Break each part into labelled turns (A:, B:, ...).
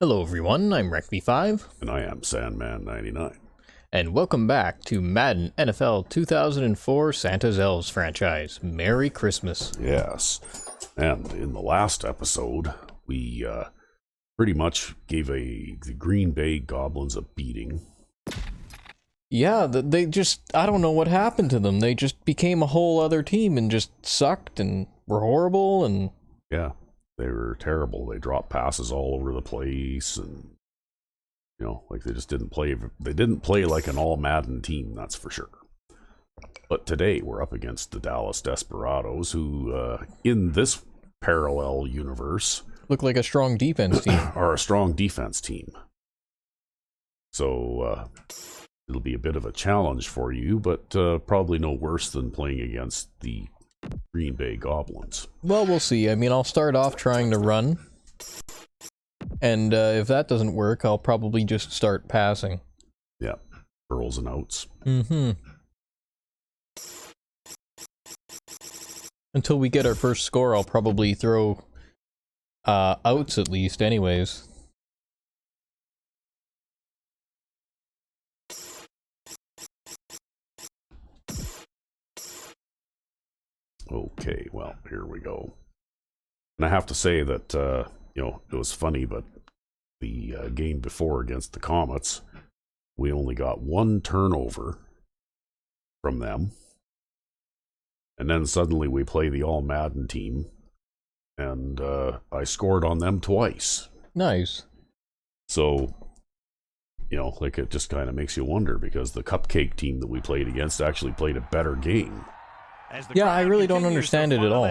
A: Hello everyone, I'm RecV5,
B: And I am Sandman99.
A: and welcome back to Madden NFL 2004 Santa's Elves franchise. Merry Christmas.
B: Yes. And in the last episode, we pretty much gave the Green Bay Goblins a beating.
A: Yeah, they just, I don't know what happened to them. They just became a whole other team and just sucked and were horrible and...
B: Yeah, they were terrible. They dropped passes all over the place and, you know, like they just didn't play. They didn't play like an all Madden team, that's for sure. But today we're up against the Dallas Desperados, who, in this parallel universe,
A: look like a strong defense team.
B: are a strong defense team. So it'll be a bit of a challenge for you, but probably no worse than playing against the Green Bay Goblins.
A: Well, we'll see. I mean, I'll start off trying to run. And if that doesn't work, I'll probably just start passing.
B: Yeah, curls and outs.
A: Mm-hmm. Until we get our first score, I'll probably throw outs at least anyways.
B: Okay, well, here we go. And I have to say that, you know, it was funny, but the game before against the Comets, we only got one turnover from them. And then suddenly we play the all Madden team, and I scored on them twice.
A: Nice.
B: So, you know, like it just kind of makes you wonder, because the Cupcake team that we played against actually played a better game.
A: Yeah, I really don't understand it at all.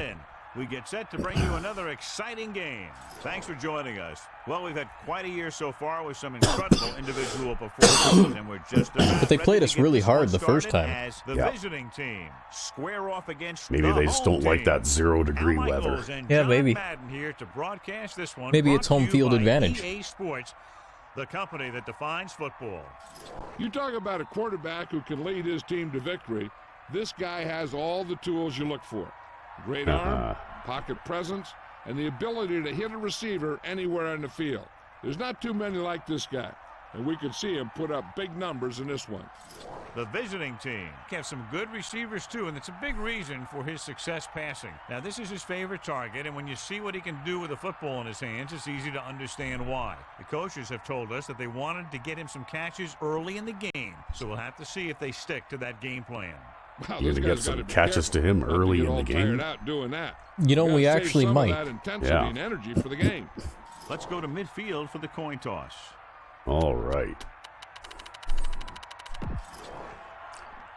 C: We get set to bring you another exciting game. Thanks for joining us. Well, we've had quite a year so far with some incredible individual performances, and we're just about
A: But they played us really hard the first time.
C: As the visiting team square off against
B: Maybe they just don't like that 0-degree weather.
A: Yeah, maybe.
C: Here to broadcast this one.
A: Maybe it's home field advantage.
C: EA Sports, the company that defines football.
D: You talk about a quarterback who can lead his team to victory. This guy has all the tools you look for. Great arm, pocket presence, and the ability to hit a receiver anywhere on the field. There's not too many like this guy, and we could see him put up big numbers in this one.
C: The visiting team have some good receivers too, and it's a big reason for his success passing. Now, this is his favorite target, and when you see what he can do with a football in his hands, it's easy to understand why. The coaches have told us that they wanted to get him some catches early in the game, so we'll have to see if they stick to that game plan.
D: Wow,
B: You're going to get some catches to him early in the game.
A: You know, we actually might.
D: Yeah. And energy for the game.
C: Let's go to midfield for the coin toss.
B: All right.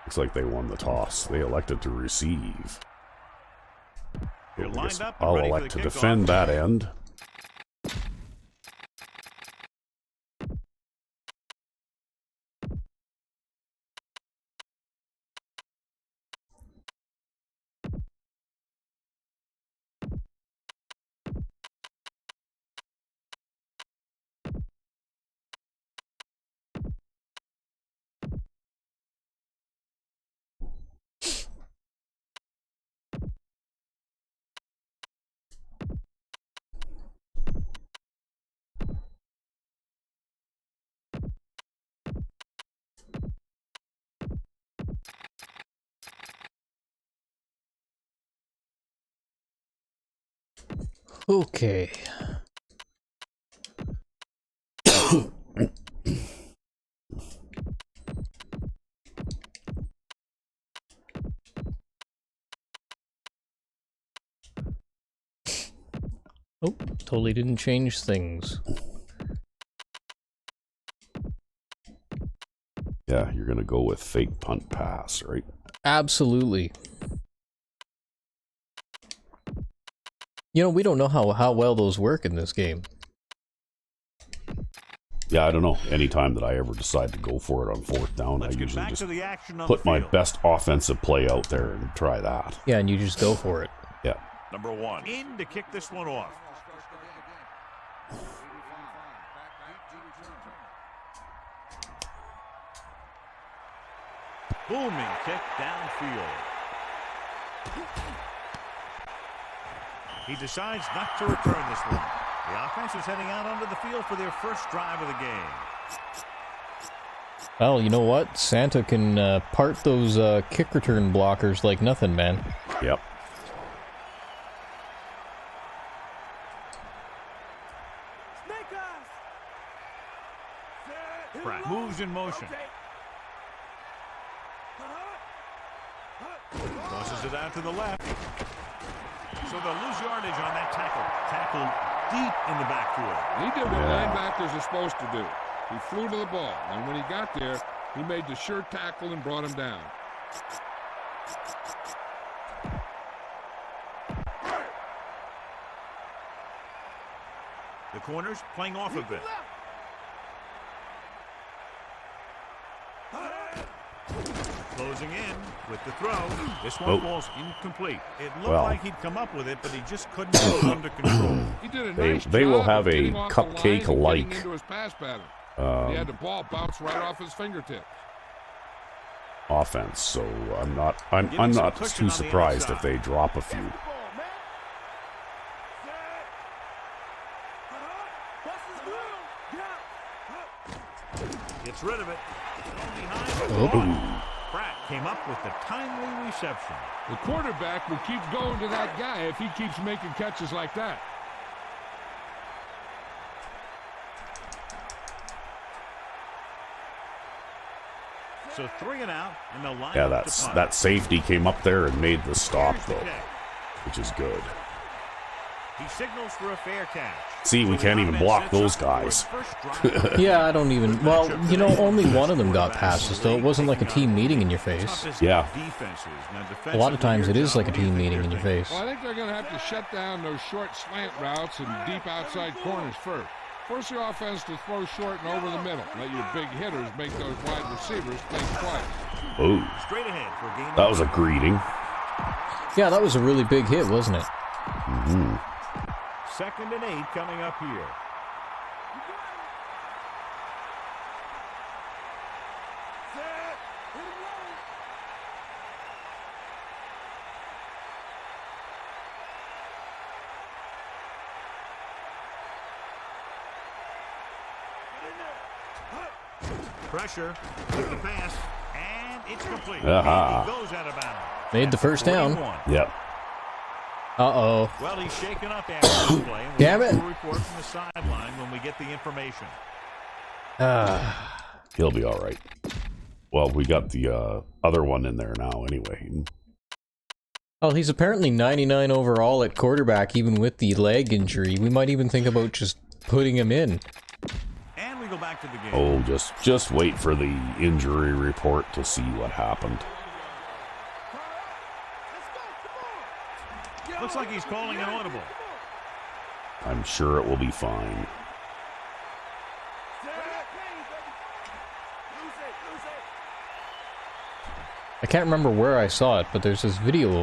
B: Looks like they won the toss. They elected to receive.
C: You're lined up and
B: I'll
C: ready
B: elect
C: for
B: to
C: the
B: defend that end.
A: Okay. Oh, totally didn't change things.
B: Yeah, you're going to go with fake punt pass, right?
A: Absolutely. You know, we don't know how well those work in this game.
B: Yeah, I don't know. Anytime that I ever decide to go for it on fourth down, I usually just put my best offensive play out there and try that.
A: Yeah, and you just go for it.
B: Yeah.
C: Number one in to kick this one off. Booming kick downfield. He decides not to return this one. The offense is heading out onto the field for their first drive of the game.
A: Well, you know what? Santa can part those kick return blockers like nothing, man.
B: Yep.
C: Pratt moves in motion. Tosses it out to the left. So they'll lose yardage on that tackle. Tackle deep in the backfield.
D: He did what linebackers are supposed to do. He flew to the ball, and when he got there, he made the sure tackle and brought him down.
C: The corners playing off a bit. Closing in with the throw. This one falls incomplete. It looked like he'd come up with it, but he just couldn't get it under control.
D: He did a nice
B: They will
D: job
B: have
D: of
B: a
D: getting off the line and getting
B: cupcake-like
D: into his pass pattern. He had the ball bounce right off his fingertips.
B: offense. So I'm not too surprised if they drop a few.
C: Gets rid of it. Pratt came up with the timely reception.
D: The quarterback will keep going to that guy if he keeps making catches like that.
C: So 3 and out, and they'll line
B: Yeah,
C: up to punt.
B: that safety came up there and made the stop
C: Here's the
B: though,
C: kick.
B: which is good.
C: He signals for a fair catch.
B: See, we can't even block those guys.
A: Yeah, I don't even... Well, you know, only one of them got passes, though. It wasn't like a team meeting in your face.
B: Yeah.
A: A lot of times it is like a team meeting in your face.
D: Well, I think they're going to have to shut down those short slant routes and deep outside corners first. Force your offense to throw short and over the middle. Let your big hitters make those wide receivers think twice.
B: Oh,
C: Straight ahead for a gain.
B: that was a greeting.
A: Yeah, that was a really big hit, wasn't it?
B: Mm-hmm.
C: 2nd and 8 coming up here. Pressure with the pass, and it's complete.
B: Aha.
C: And he goes out of bounds.
A: Made the first down.
C: 41.
B: Yep.
A: Uh-oh.
C: Well, he's shaken up after the play. And
A: Damn
C: we'll
A: it.
C: have a report from the sideline when we get the information.
B: He'll be all right. Well, we got the other one in there now anyway.
A: Well, he's apparently 99 overall at quarterback, even with the leg injury. We might even think about just putting him in.
C: And we go back to the game.
B: Oh, just wait for the injury report to see what happened.
C: Looks like he's calling an audible.
B: I'm sure it will be fine.
A: I can't remember where I saw it, but there's this video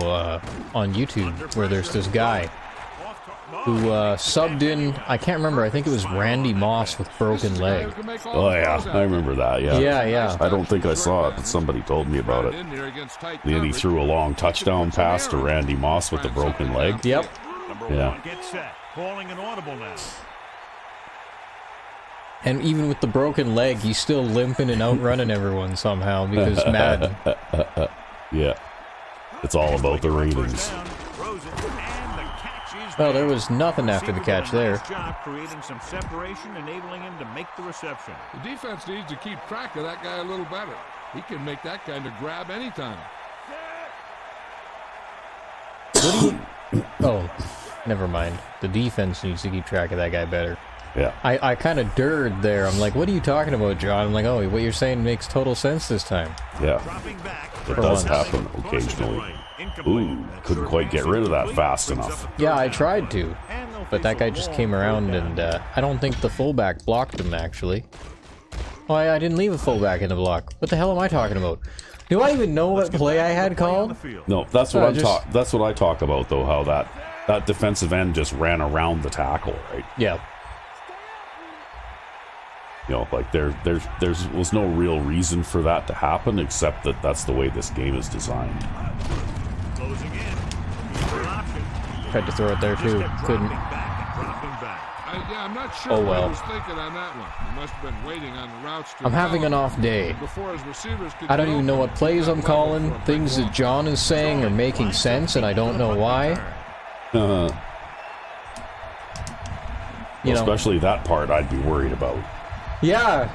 A: on YouTube where there's this guy who subbed in, I can't remember, I think it was Randy Moss with broken leg.
B: Oh yeah, I remember that. Yeah.
A: Yeah.
B: I don't think I saw it, but somebody told me about it. Then he threw a long touchdown pass to Randy Moss with the broken leg.
A: Yep.
C: Number
B: Yeah.
C: 1 gets set. Calling an audible now.
A: And even with the broken leg, he's still limping and outrunning everyone somehow because Madden.
B: Yeah. It's all about the ratings.
A: Well, there was nothing after the catch there.
C: Nice job creating some separation, enabling him to make the reception.
D: The defense needs to keep track of that guy a little better. He can make that kind of grab anytime.
A: Oh, never mind. The defense needs to keep track of that guy better.
B: Yeah.
A: I kind of dirred there. I'm like, what are you talking about, John? I'm like, oh, what you're saying makes total sense this time.
B: Yeah.
C: Dropping back.
B: It does happen occasionally. Ooh, couldn't quite get rid of that fast enough.
A: Yeah, I tried to, but that guy just came around and I don't think the fullback blocked him, actually. Oh, I didn't leave a fullback in the block. What the hell am I talking about? Do I even know what play I had called?
B: No, that's what that's what I talk about though, how that defensive end just ran around the tackle, right?
A: Yeah.
B: You know, like there was no real reason for that to happen except that that's the way this game is designed.
C: Closing in. Option.
A: Tried to throw it there too.
C: Just kept
A: Couldn't.
C: dropping back and dropping back.
D: Yeah, I'm not sure
A: Oh,
D: what
A: well.
D: he was thinking on that one. He must have been waiting on the routes to
A: I'm having an
D: develop
A: off day.
D: before his receivers could
A: I don't
D: get
A: even know
D: open.
A: what plays I'm calling. Things that John is saying are making sense, and I don't know why. You know.
B: Especially that part I'd be worried about.
A: Yeah.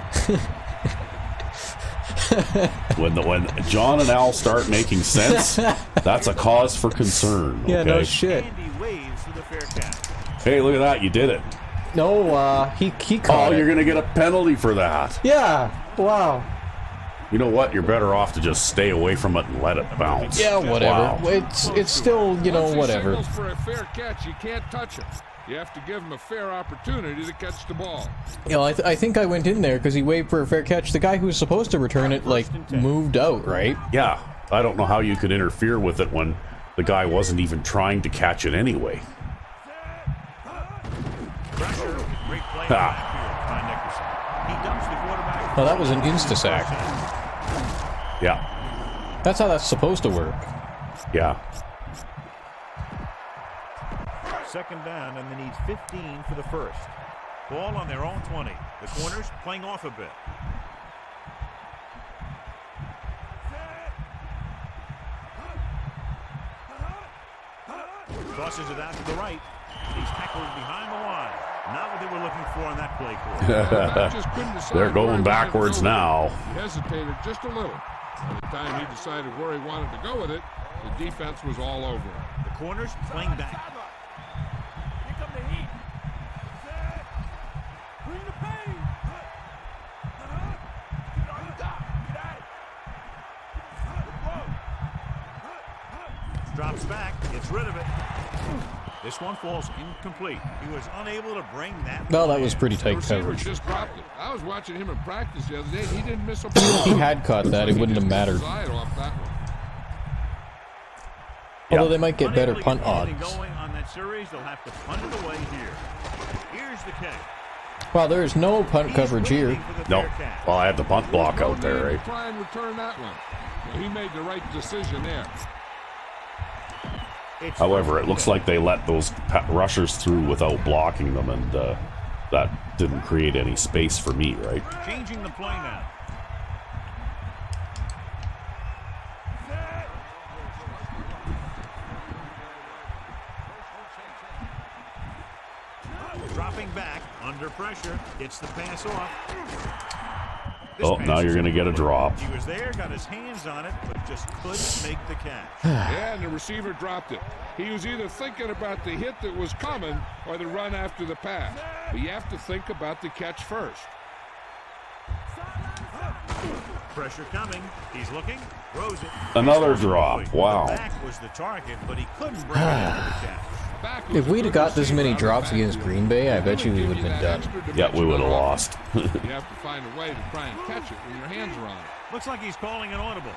B: When John and Al start making sense, that's a cause for concern. Okay?
A: Yeah, no shit.
C: Andy waves for the fair catch.
B: Hey, look at that. You did it.
A: No, he caught
B: Oh,
A: it.
B: you're going to get a penalty for that.
A: Yeah. Wow.
B: You know what? You're better off to just stay away from it and let it bounce.
A: Yeah, whatever.
B: Wow.
A: It's still, you know,
D: Once he
A: whatever.
D: signals for a fair catch, you can't touch him. You have to give him a fair opportunity to catch the ball.
A: You know, I think I went in there because he waved for a fair catch. The guy who was supposed to return it, like, moved out, right?
B: Yeah, I don't know how you could interfere with it when the guy wasn't even trying to catch it anyway.
C: Pressure. Great play backfield by Nickerson. He dumps the quarterback.
A: Oh, that was an insta-sack.
B: Yeah,
A: That's how that's supposed to work.
B: yeah.
C: Second down, and they need 15 for the first. Ball on their own 20. The corners playing off a bit. Tosses it out to the right. He's tackled behind the line. Not what they were looking for on that play call.
D: Just couldn't decide
B: They're
D: where he
B: going
D: wanted
B: backwards
D: to go with
B: now.
D: it. He hesitated just a little. By the time he decided where he wanted to go with it, the defense was all over him.
C: The corners playing back.
E: Here come the heat. Bring the pain.
C: Drops back, gets rid of it. This one falls incomplete. He was unable to bring that.
A: Well, that was pretty
D: The
A: tight
D: receiver
A: coverage.
D: just dropped it. I was watching him in practice the other day. He didn't miss a ball.
A: He had caught that, it wouldn't have mattered.
D: Side off that one.
A: Although they might get better
C: Unable to
A: punt
C: get anything
A: odds.
C: going on that series, they'll have to punt it away here. Here's the catch.
A: Wow, there is no punt
C: He's
A: coverage here.
C: waiting for the
B: No.
C: fair catch.
B: Well, I had the punt block out there,
D: No need
B: right?
D: to try and return that one. Well, he made the right decision there.
C: It's
B: However,
C: first
B: it looks
C: and
B: like they let those rushers through without blocking them, and that didn't create any space for me, right?
C: 10. Changing the play now. Dropping back, under pressure, gets the pass off. This
B: Oh,
C: pass
B: now
C: is
B: you're going to get a
C: incomplete.
B: drop.
C: He was there, got his hands on it, but just couldn't make the catch.
D: Yeah, and the receiver dropped it. He was either thinking about the hit that was coming or the run after the pass. But you have to think about the catch first.
C: Pressure coming. He's looking, throws it.
B: Another drop. Wow.
C: The back was the target, but he couldn't bring it into the catch.
D: Back was
A: If
D: a
A: we'd
D: good
A: have got this
D: receiver
A: many
D: on the
A: drops against
D: backfield.
A: Green Bay, I bet
D: He'll
A: you we
D: give
A: would have been
D: that
A: done.
D: extra
B: Yeah, we
D: dimension
B: would have
D: on
B: lost.
D: offense. You have to find a way to try and catch it when your hands are on it.
C: Looks like he's calling an audible.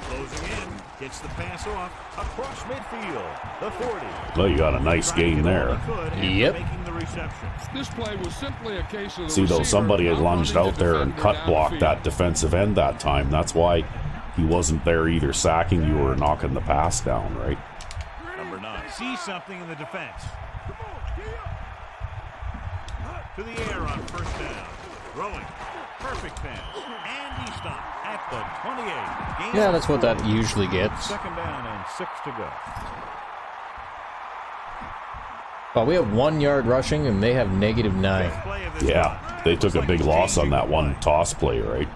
C: Closing in, gets the pass off across midfield. The 40.
B: Well, you got a nice gain there.
A: Yep.
C: Making the reception.
D: This play was simply a case of the
B: See, though,
D: receiver
B: somebody had
D: outrunning
B: lunged
D: the
B: out there and
D: defender
B: cut blocked
D: downfield.
B: that defensive end that time. That's why he wasn't there either sacking you or knocking the pass down, right?
C: Number 9 sees something in the defense. To the air on first down. Throwing. Perfect pass. And he stopped at the 28. Gain
A: Yeah,
C: of
A: that's what
C: 4.
A: that usually gets.
C: Second down and 6 to go.
A: Well, we have 1 yard rushing and they have -9.
C: First play of this
B: Yeah,
C: drive.
B: they took
C: Looks
B: a
C: like
B: big
C: he's
B: loss on
C: changing
B: that
C: the
B: one
C: play.
B: toss play, right?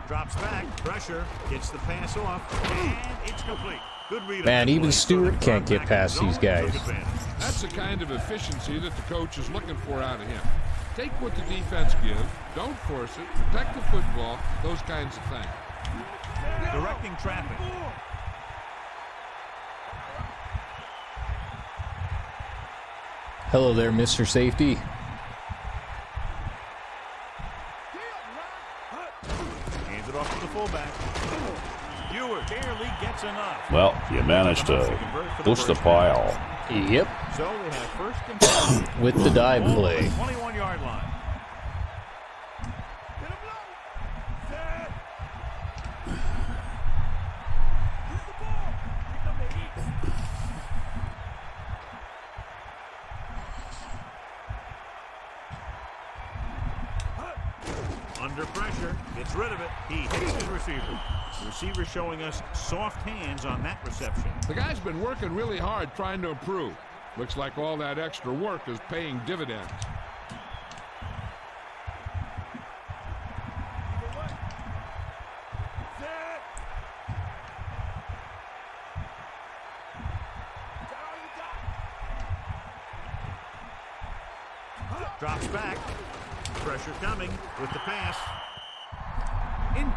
C: Drops back, pressure, gets the pass off, and it's complete. Good read. on
A: Man,
C: the
A: even
C: play.
A: Stewart
C: So they
A: can't
C: brought
A: get
C: back
A: past
C: his
A: these
C: own,
A: guys.
C: took advantage.
D: That's the kind of efficiency that the coach is looking for out of him. Take what the defense gives, don't force it, protect the football, those kinds of things.
C: Directing traffic.
A: Hello there, Mr. Safety.
C: Hands it off to the fullback. Stewart barely gets enough.
B: Well, you managed to push the pile.
A: Yep,
C: So they have first and 10.
A: with the dive
C: Ball
A: play.
C: at the 21-yard line. Under pressure, gets rid of it. He hits his receiver. The receiver showing us soft hands on that reception.
D: The guy's been working really hard trying to improve. Looks like all that extra work is paying dividends.
C: Drops back. Pressure coming with the pass.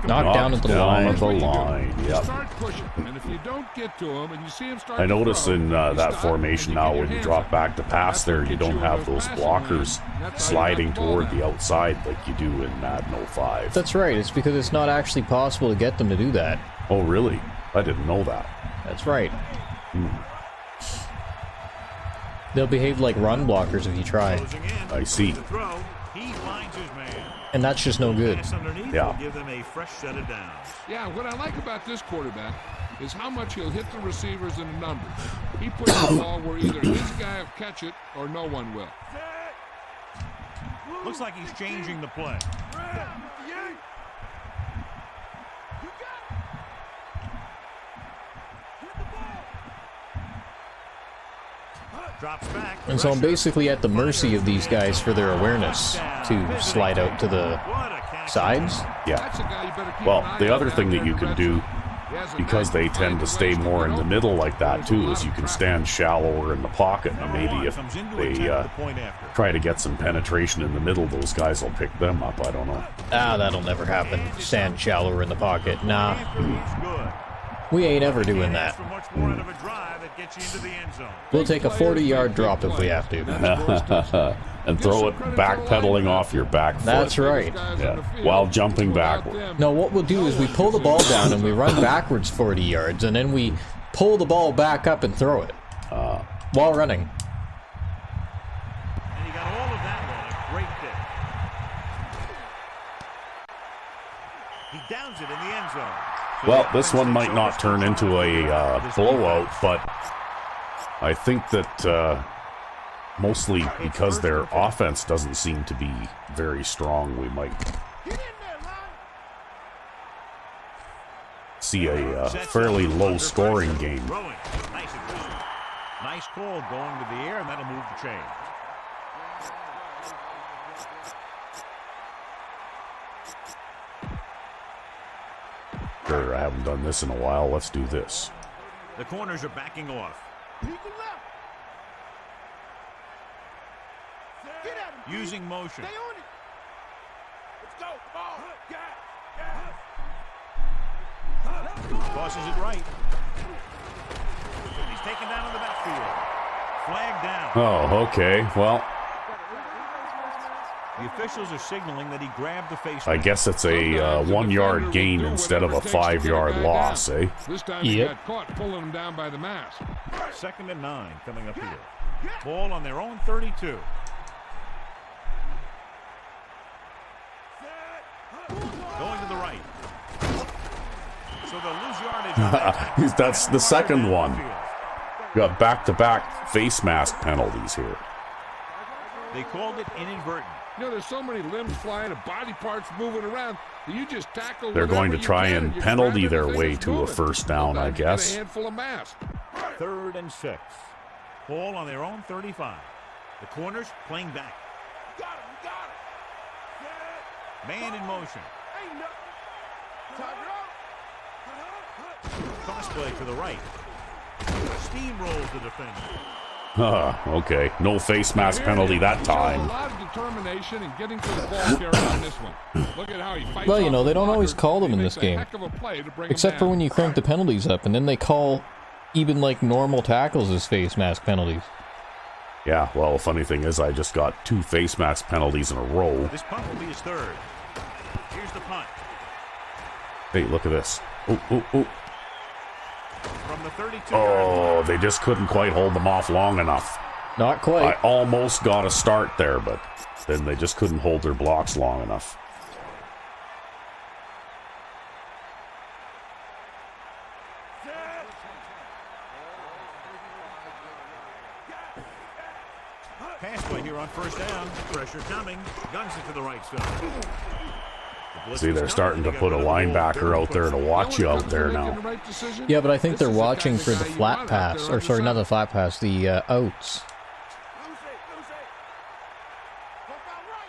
A: Knocked down at the line.
B: Of the line.
D: You
B: Yep.
D: start pushing, and if you don't get to him and you see him start
B: I
D: to
B: notice
D: throw,
B: in
D: you
B: that
D: stop
B: formation
D: and
B: now
D: get your
B: when you
D: hands
B: drop
D: up.
B: back to pass
D: That's
B: there,
D: what
B: you
D: gets
B: don't
D: you
B: have
D: those
B: those
D: passing lanes.
B: blockers
D: That's how you got
B: sliding
D: the ball
B: toward
D: back.
B: the outside like you do in Madden 05.
A: That's right. It's because it's not actually possible to get them to do that.
B: Oh, really? I didn't know that.
A: That's right. They'll behave like run blockers if you try.
C: Closing in.
B: I see.
C: The throw. He finds his man.
A: And that's just no good.
C: Pass underneath
B: Yeah.
C: will give them a fresh set of downs.
D: Yeah, what I like about this quarterback is how much he'll hit the receivers in the numbers. He puts the ball where either his guy will catch it or no one will.
C: Looks like he's changing the play. Drops back.
A: And so I'm basically at the mercy of these guys for their awareness to slide out to the sides.
B: Yeah.
D: That's a guy you better keep
B: Well,
D: an eye
B: the
D: on
B: other
D: down
B: thing that
D: there
B: you
D: in
B: can
D: red
B: do,
D: zone. He has a
B: because
D: nice
B: they
D: find
B: tend to
D: the
B: stay
D: ways to
B: more in
D: get
B: the
D: open.
B: middle like that too,
D: There's
B: is
D: a
B: you
D: lot
B: can
D: of
B: stand shallower in the pocket. And maybe if
C: Comes into
B: they
C: attempt the point after.
B: try to get some penetration in the middle, those guys will pick them up. I don't know.
A: Ah, that'll never happen. Stand shallower in the pocket. Nah,
C: He's good.
A: we ain't ever doing that.
C: For much more out of a drive that gets you into the end zone.
A: We'll take a 40-yard drop if we have to.
B: And throw it backpedaling off your back foot.
A: That's right.
B: Yeah, while jumping backward.
A: No, what we'll do is we pull the ball down and we run backwards 40 yards, and then we pull the ball back up and throw it while running.
C: And he got all of that on a great pick. He downs it in the end zone. So
B: Well, this one might not turn into a blowout, but I think that mostly because their offense doesn't seem to be very strong, we might see a fairly low-scoring game.
C: Throwing. Nice aggressive. Nice call going to the air, and that'll move the chain.
B: Sure, I haven't done this in a while. Let's do this.
C: The corners are backing off. Using motion. Tosses it right. He's taken down in the backfield. Flag down.
B: Oh, okay. Well,
C: The officials are signaling that he grabbed the face.
B: I guess it's a 1-yard gain instead of a 5-yard loss, eh?
D: This time he
A: Yep.
D: got caught pulling him down by the mask.
C: 2nd and 9 coming up here. Ball on their own 32. Going to the right. So they'll lose yardage on that.
B: That's the second one. Got back-to-back face mask penalties here.
C: They called it inadvertent.
D: You know, there's so many limbs flying and body parts moving around that you just tackle.
B: They're going to
D: whatever you
B: try
D: can
B: and
D: you
B: penalty
D: grab
B: their
D: everything
B: way
D: that's
B: to a
D: moving.
B: first down, I
D: Sometimes you get
B: guess.
D: A handful of mass.
C: 3rd and 6. Ball on their own 35. The corners playing back. Man in motion. Cross play to the right. Steamrolls the defender.
B: Okay. No face mask penalty that
D: He showed
B: time.
D: A lot of determination in getting to the ball carrier on this one. Look at how he fights.
A: Well, you know,
D: off
A: they
D: the
A: don't always
D: blocker.
A: call them
D: He
A: in
D: makes
A: this
D: a
A: game.
D: heck of a play to bring him
A: Except for
D: down.
A: when you crank the penalties up, and then they call even like normal tackles as face mask penalties.
B: Yeah, well, the funny thing is I just got 2 face mask penalties in a row.
C: This punt will be his 3rd. Here's the punt.
B: Hey, look at this. Oh.
C: From the 32.
B: Oh, they just couldn't quite hold them off long enough.
A: Not
B: I
A: quite.
B: almost got a start there, but then they just couldn't hold their blocks long enough.
C: Pass play here on 1st down. Pressure coming. Guns it to the right side.
B: See, they're starting to put a linebacker out there to watch you out there now.
A: Yeah, but I think they're watching for the flat pass. Or, sorry, not the flat pass, the outs.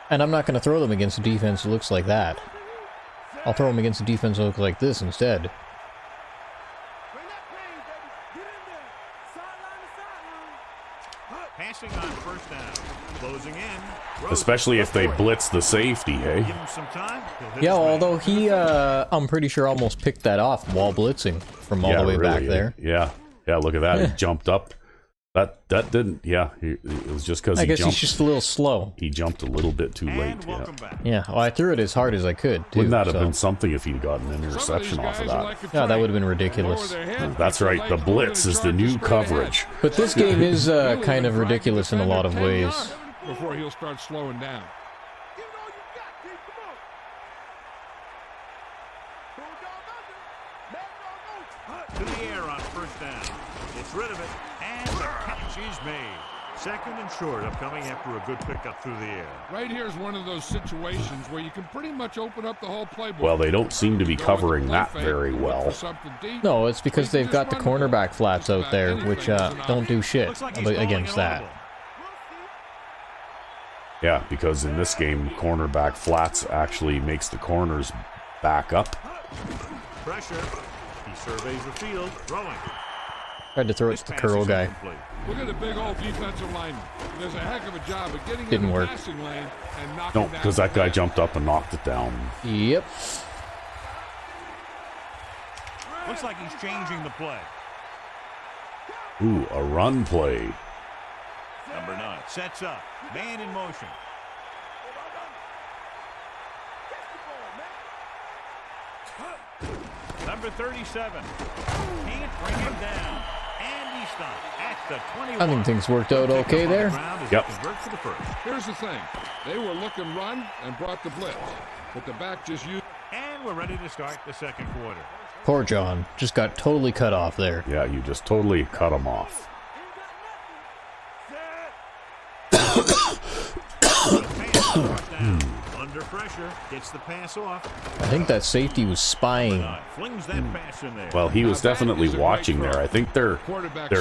A: And I'm not going to throw them against a defense that looks like that. I'll throw them against a defense that looks like this instead.
C: Passing on first down. Closing in.
B: Especially if they blitz the safety, hey?
C: Give him some time.
A: Yeah, although he, I'm pretty sure almost picked that off while blitzing from all the way back there.
B: Yeah, look at that. He jumped up. That didn't, it was just because
A: I guess he's just a little slow.
B: He jumped a little bit too late,
A: Yeah, well, I threw it as hard as I could, too.
B: Wouldn't that have been something if he'd gotten an interception off of that?
A: Yeah, that would have been ridiculous.
B: That's right, the blitz is the new coverage.
A: But this game is kind of ridiculous in a lot of ways.
D: Before he'll start slowing down.
C: To the air on first down. Gets rid of it, and the catch is made. Second and short, upcoming after a good pickup through the air.
D: Right here is one of those situations where you can pretty much open up the whole playbook.
B: Well, they don't seem to be covering that very well.
A: No, it's because they've got the cornerback flats out there, which don't do shit against that.
B: Yeah, because in this game, cornerback flats actually makes the corners back up.
C: Pressure. He surveys the field, throwing.
A: Tried to throw it to the curl guy.
D: Look at the big old defensive lineman. He does a heck of a job of getting
A: Didn't
D: in the
A: work.
D: passing lane and knocking
B: No, because that guy jumped up and knocked it down.
A: Yep.
C: Looks like he's changing the play.
B: Ooh, a run play.
C: Number 9 sets up. Man in motion. Number 37. Can't bring him down. And he's stopped at the 21.
A: I think things worked out okay there.
B: Yep.
D: Here's the thing. They were looking run and brought the blitz. But the back just used...
C: And we're ready to start the second quarter.
A: Poor John. Just got totally cut off there.
B: Yeah, you just totally cut him off.
C: Under pressure, gets the pass off.
A: I think that safety was spying.
C: Flings that pass in there.
B: Well, he was definitely watching there. I think they're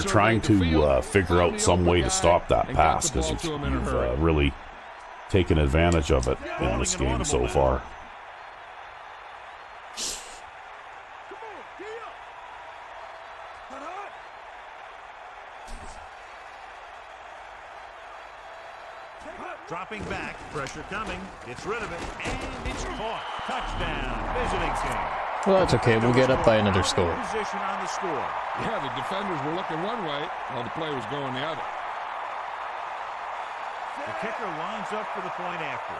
B: trying to figure out some way to stop that pass because you've really taken advantage of it in this game so far.
C: Dropping back, pressure coming, gets rid of it, and it's caught. Touchdown, visiting team.
A: Well, that's okay. We'll get up by another score.
C: Position on the score.
D: Yeah, the defenders were looking one way while the play was going the other.
C: The kicker lines up for the point after.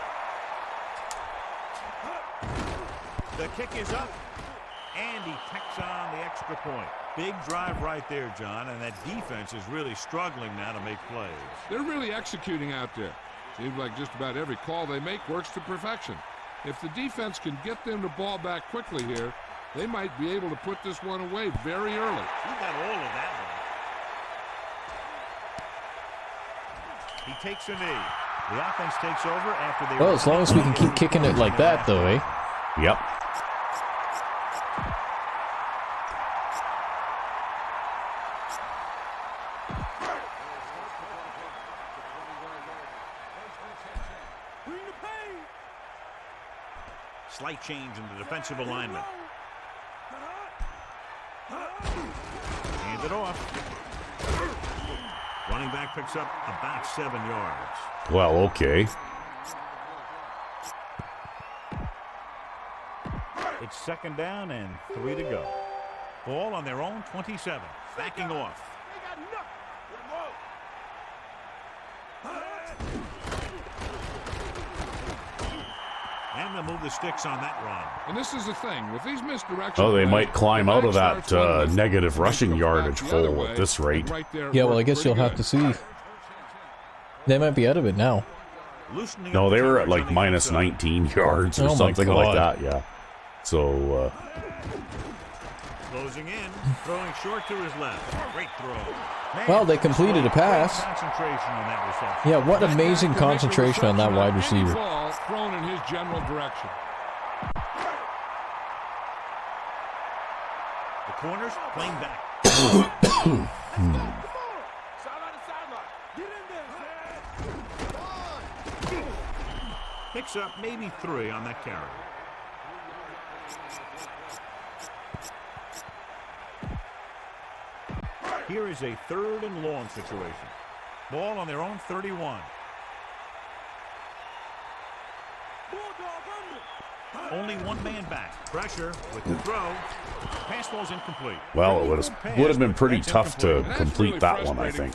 C: The kick is up, and he tacks on the extra point. Big drive right there, John, and that defense is really struggling now to make plays.
D: They're really executing out there. Seems like just about every call they make works to perfection. If the defense can get them the ball back quickly here, they might be able to put this one away very early.
C: He got all of that one. He takes a knee. The offense takes over after they...
A: Well, as long as we can keep kicking it like that, though, eh?
B: Yep.
C: Slight change in the defensive alignment. Hand it off. Running back picks up about 7 yards.
B: Well, okay.
C: It's second down and 3 to go. Ball on their own 27. Backing off. And they'll move the sticks on that run.
D: And this is the thing. With these misdirections...
B: Oh, they might climb out of that negative rushing yardage hole at this rate.
A: Yeah, well, I guess you'll have to see. They might be out of it now.
B: No, they were at like minus 19 yards or something like that, yeah. So,
C: closing in, throwing short to his left. Great throw. Man,
A: well, they completed a pass.
C: Concentration on that reception.
A: Yeah, what amazing concentration on that wide receiver.
D: Thrown in his general direction.
C: The corners playing back. Picks up maybe 3 on that carry. Here is a 3rd and long situation. Ball on their own 31. Only one man back. Pressure with the throw. Pass ball's incomplete.
B: Well, it would have been pretty tough to complete that one, I think.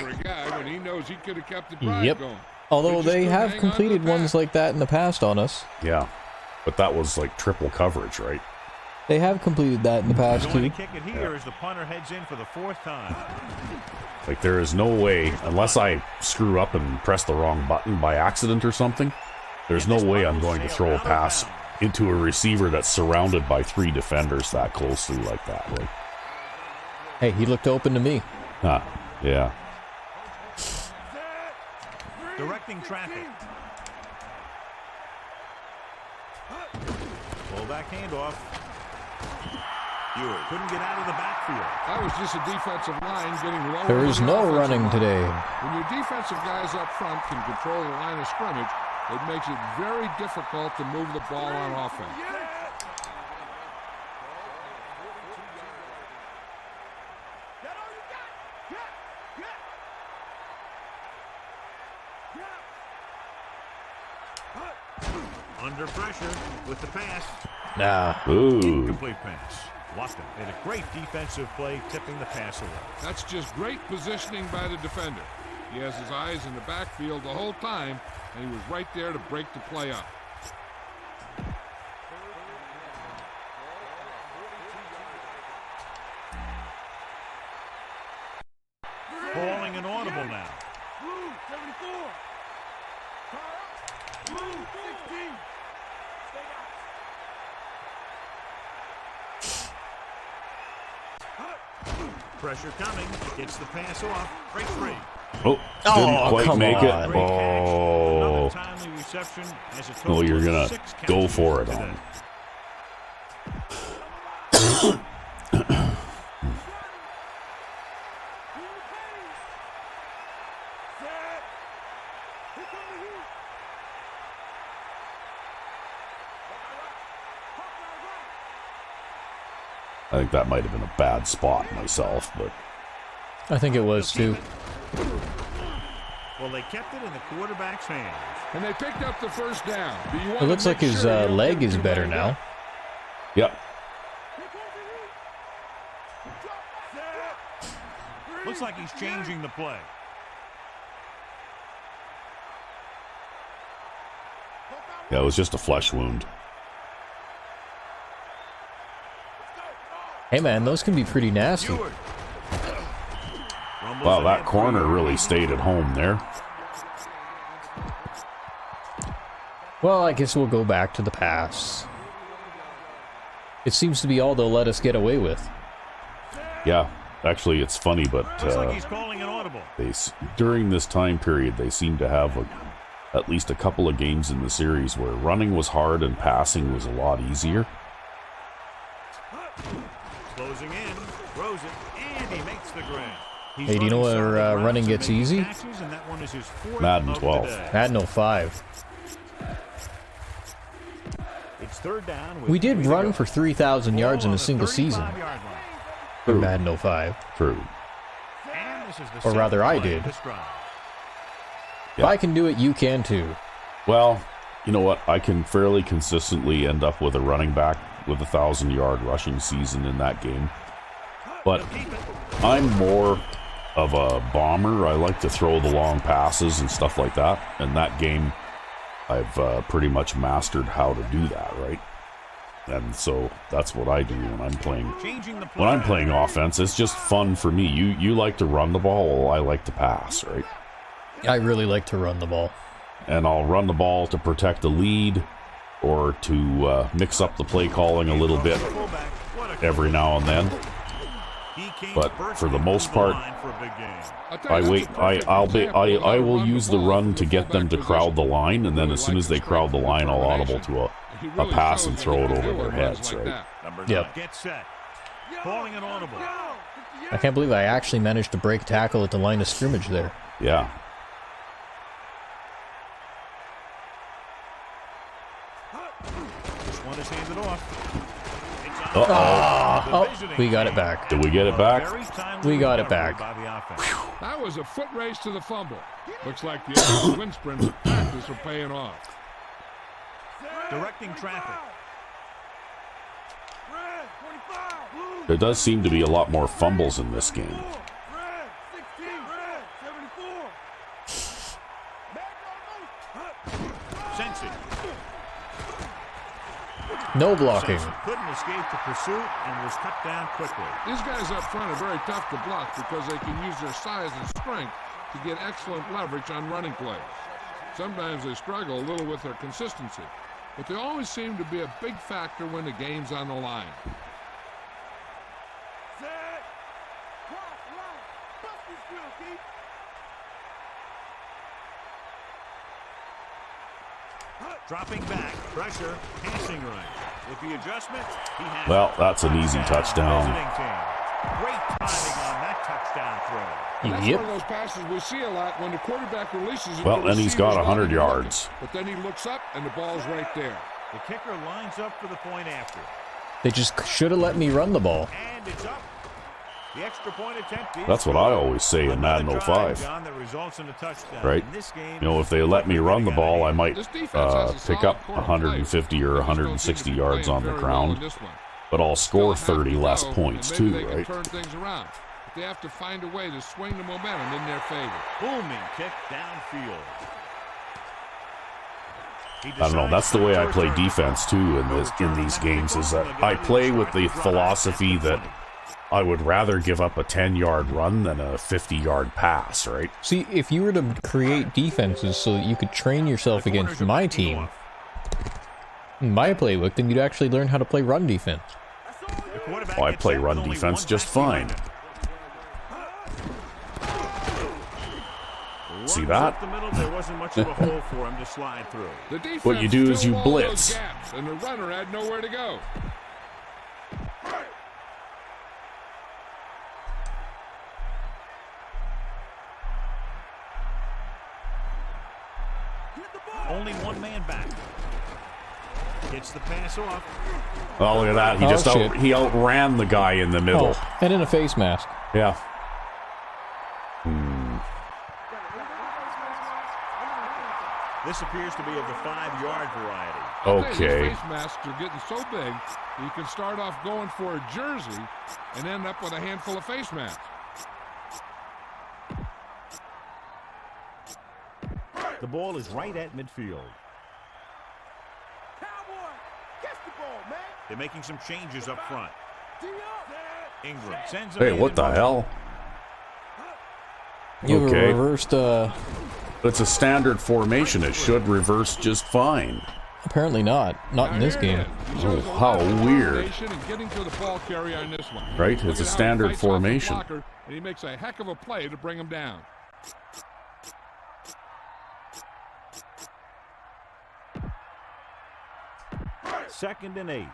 A: Yep. Although they have completed ones like that in the past on us.
B: Yeah, but that was like triple coverage, right?
A: They have completed that in the past too.
C: Kick it here as the punter heads in for the 4th time.
B: Like there is no way, unless I screw up and press the wrong button by accident or something, there's no way I'm going to throw a pass into a receiver that's surrounded by 3 defenders that closely like that. Right?
A: Hey, he looked open to me.
B: Huh, yeah.
C: Directing traffic. Fullback handoff. Ewert couldn't get out of the backfield.
D: That was just a defensive line getting lower.
A: There is no running today.
D: When your defensive guys up front can control the line of scrimmage, it makes it very difficult to move the ball on offense.
C: Under pressure with the pass.
A: Nah.
B: Ooh.
C: Incomplete pass. Locked him. And a great defensive play tipping the pass away.
D: That's just great positioning by the defender. He has his eyes in the backfield the whole time, and he was right there to break the play up.
C: Calling an audible now.
E: Blue 74. Blue 16.
C: Pressure coming. Gets the pass off. Break free.
B: Oh, didn't quite
A: come
B: make it.
A: on.
B: Oh.
C: Another timely reception as a total
B: Well, you're
C: of
B: going
C: 6
B: to go
C: catches
B: for it
C: today.
B: on. I think that might have been a bad spot myself, but
A: I think it was too.
C: Well, they kept it in the quarterback's hands.
D: And they picked up the first down. Do you want
A: It
D: to
A: looks
D: make
A: like his
D: sure you don't
A: leg
D: get
A: is
D: too
A: better
D: banged
A: now.
D: up?
B: yep.
C: Looks like he's changing the play.
B: Yeah, it was just a flesh wound.
A: Hey man, those can be pretty nasty.
C: Ewert. Rumbles
B: Wow, that
C: ahead.
B: corner really stayed at home there.
A: Well, I guess we'll go back to the pass. It seems to be all they'll let us get away with.
B: Yeah, actually, it's funny, but
C: Looks like he's calling an audible.
B: during this time period, they seem to have at least a couple of games in the series where running was hard and passing was a lot easier.
C: Closing in, throws it, and he makes the grab. He's
A: Hey, do you know
C: running
A: where
C: solid routes
A: running
C: and
A: gets
C: making
A: easy?
C: catches, and that one is his 4th
B: Madden
C: of
B: 12.
C: the day.
A: Madden 05.
C: It's 3rd down. With
A: We did
C: 3 to
A: run
C: go.
A: for 3,000 yards in
C: Ball
A: a
C: on the
A: single season
C: 35-yard line.
A: for Madden 05.
B: True.
C: And this is the
A: Or rather,
C: second
A: I
C: play
A: did.
C: of this drive.
A: If I can do it, you can too.
B: Well, you know what? I can fairly consistently end up with a running back with 1,000-yard rushing season in that game. But I'm more of a bomber. I like to throw the long passes and stuff like that. And that game, I've pretty much mastered how to do that, right? And so that's what I do when I'm playing.
C: Changing the play.
B: When I'm playing offense, it's just fun for me. You like to run the ball, well, I like to pass, right?
A: I really like to run the ball.
B: And I'll run the ball to protect the lead or to mix up the play calling a little bit every now and then. But for the most part, I will use the run to get them to crowd the line, and then as soon as they crowd the line, I'll audible to a pass and throw it over their heads, right?
C: Number 9
A: Yep.
C: gets set. Calling an audible.
A: I can't believe I actually managed to break tackle at the line of scrimmage there.
B: Yeah.
C: This one is handed off.
A: Oh, we got it back.
B: Did we get it back?
A: We got it back.
D: That was a foot race to the fumble. Looks like the extra wind sprints of practice are paying off.
C: Directing traffic.
B: There does seem to be a lot more fumbles in this game.
A: No blocking.
C: Couldn't escape the pursuit and was cut down quickly.
D: These guys up front are very tough to block because they can use their size and strength to get excellent leverage on running plays. Sometimes they struggle a little with their consistency, but they always seem to be a big factor when the game's on the line.
C: Dropping back, pressure, passing right. With the adjustment, he has
B: Well, that's an easy touchdown.
C: Great timing on that touchdown throw.
D: That's one of those passes we see a lot when the quarterback releases it.
B: Well, then he's got 100 yards.
D: But then he looks up and the ball's right there.
C: The kicker lines up for the point after.
A: They just should have let me run the ball.
C: And it's up. The extra point attempt.
B: That's what I always say in Madden 05. Right? You know, if they let me run the ball, I might pick up 150 or 160 yards on the ground. But I'll score 30 less points too, right?
D: Turn things around. But they have to find a way to swing the momentum in their favor.
C: Booming kick downfield.
B: I don't know. That's the way I play defense too in these games. Is that I play with the philosophy that I would rather give up a 10-yard run than a 50-yard pass, right?
A: See, if you were to create defenses so that you could train yourself against my team, my playbook, then you'd actually learn how to play run defense.
B: Well, I play run defense just fine. See that? What you do is you blitz.
D: And the runner had nowhere to go.
C: Only one man back. Gets the pass off.
B: Oh, look at that. He outran the guy in the middle.
A: Oh, and in a face mask.
B: Yeah.
C: This appears to be of the 5-yard variety.
B: Okay.
D: Face masks are getting so big, you can start off going for a jersey and end up with a handful of face masks.
C: The ball is right at midfield. They're making some changes up front. Ingram sends him.
B: Hey, what the hell?
A: You
B: Okay.
A: reversed,
B: It's a standard formation. It should reverse just fine.
A: apparently not. Not in this game.
B: Oh, how weird. Right? It's a standard formation.
D: And he makes a heck of a play to bring him down.
C: Second and 8.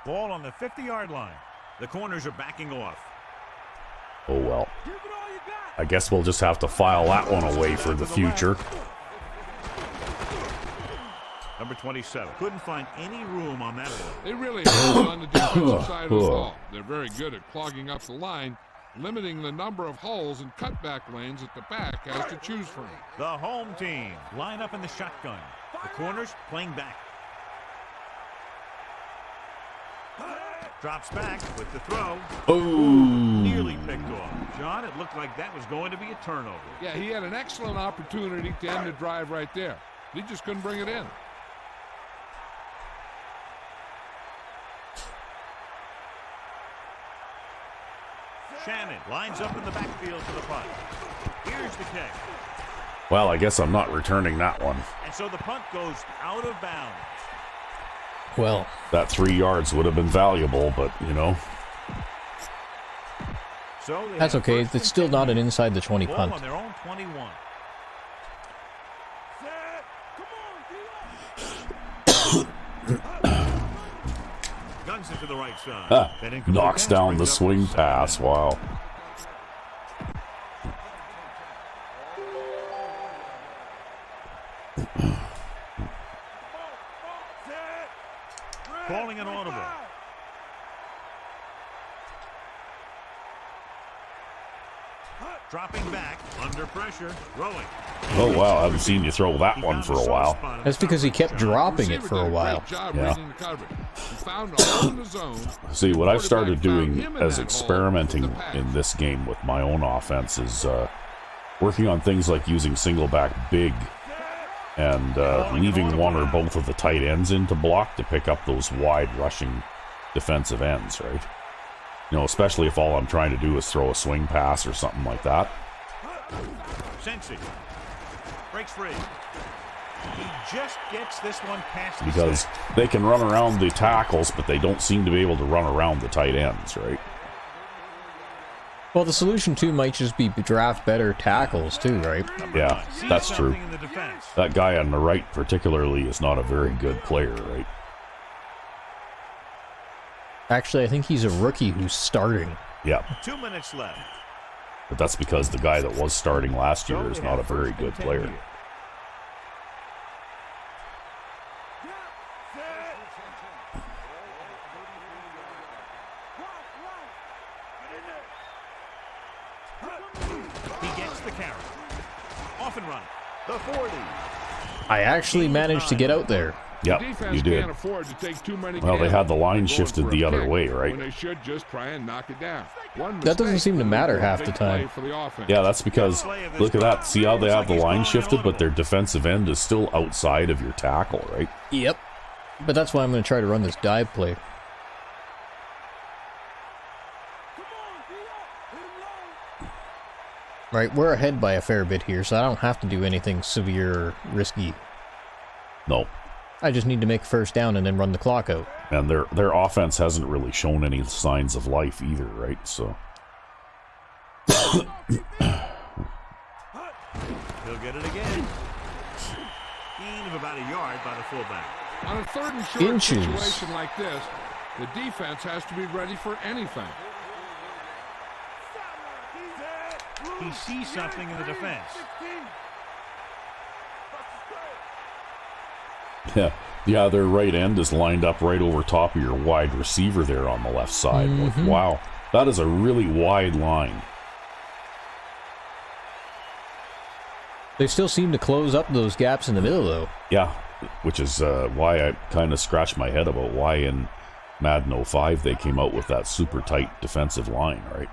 C: Ball on the 50-yard line. The corners are backing off.
B: Oh, well. I guess we'll just have to file that one away for the future.
C: Number 27. Couldn't find any room on that one.
D: They really have it on the defensive side of the ball. They're very good at clogging up the line, limiting the number of holes and cutback lanes that the back has to choose from.
C: The home team line up in the shotgun. The corners playing back. Drops back with the throw.
B: Oh!
C: Nearly picked off. John, it looked like that was going to be a turnover.
D: Yeah, he had an excellent opportunity to end the drive right there. He just couldn't bring it in.
C: Shannon lines up in the backfield for the punt. Here's the kick.
B: Well, I guess I'm not returning that one.
C: And so the punt goes out of bounds.
A: Well,
B: That 3 yards would have been valuable, but, you know.
C: So
A: that's okay. It's still not an inside the 20
C: ball
A: punt.
C: on their own 21. Sends it to the right side.
B: Ah,
C: That incomplete
B: knocks
C: pass
B: down
C: brings
B: the
C: up
B: swing
C: second
B: pass.
C: down.
B: Wow.
C: Calling an audible. Dropping back, under pressure, throwing.
B: Oh, wow. I haven't seen you throw that one for a while.
A: That's because he kept dropping it for a while.
B: Yeah. See, what I've started doing as experimenting in this game with my own offense is working on things like using single back big and leaving one or both of the tight ends in to block to pick up those wide rushing defensive ends, right? You know, especially if all I'm trying to do is throw a swing pass or something like that.
C: Sensi breaks free. He just gets this one past the
B: Because
C: six.
B: they can run around the tackles, but they don't seem to be able to run around the tight ends, right?
A: Well, the solution too might just be draft better tackles too, right?
B: Yeah,
C: Sees
B: that's true.
C: something in the defense.
B: That guy on the right particularly is not a very good player, right?
A: Actually, I think he's a rookie who's starting.
B: Yeah,
C: 2 minutes left.
B: but that's because the guy that was starting last year is not a very good player.
C: He gets the carry. Off and running. The 40.
A: I actually managed to get out there.
B: Yep, you did. Well, they had the line shifted the other way, right?
D: They should just try and knock it down.
A: That doesn't seem to matter half the time.
B: Yeah, that's because, look at that. See how they have the line shifted, but their defensive end is still outside of your tackle, right?
A: Yep. But that's why I'm going to try to run this dive play. Right, we're ahead by a fair bit here, so I don't have to do anything severe or risky.
B: No.
A: I just need to make a first down and then run the clock out.
B: And their offense hasn't really shown any signs of life either, right? So
C: He'll get it again. Gain of about a yard by the fullback.
D: On a third and short
A: Inches.
D: situation like this, the defense has to be ready for anything.
C: He sees something in the defense.
B: yeah, their right end is lined up right over top of your wide receiver there on the left side. Like, wow, that is a really wide line.
A: They still seem to close up those gaps in the middle, though.
B: Yeah, which is why I kind of scratched my head about why in Madden 05 they came out with that super tight defensive line, right?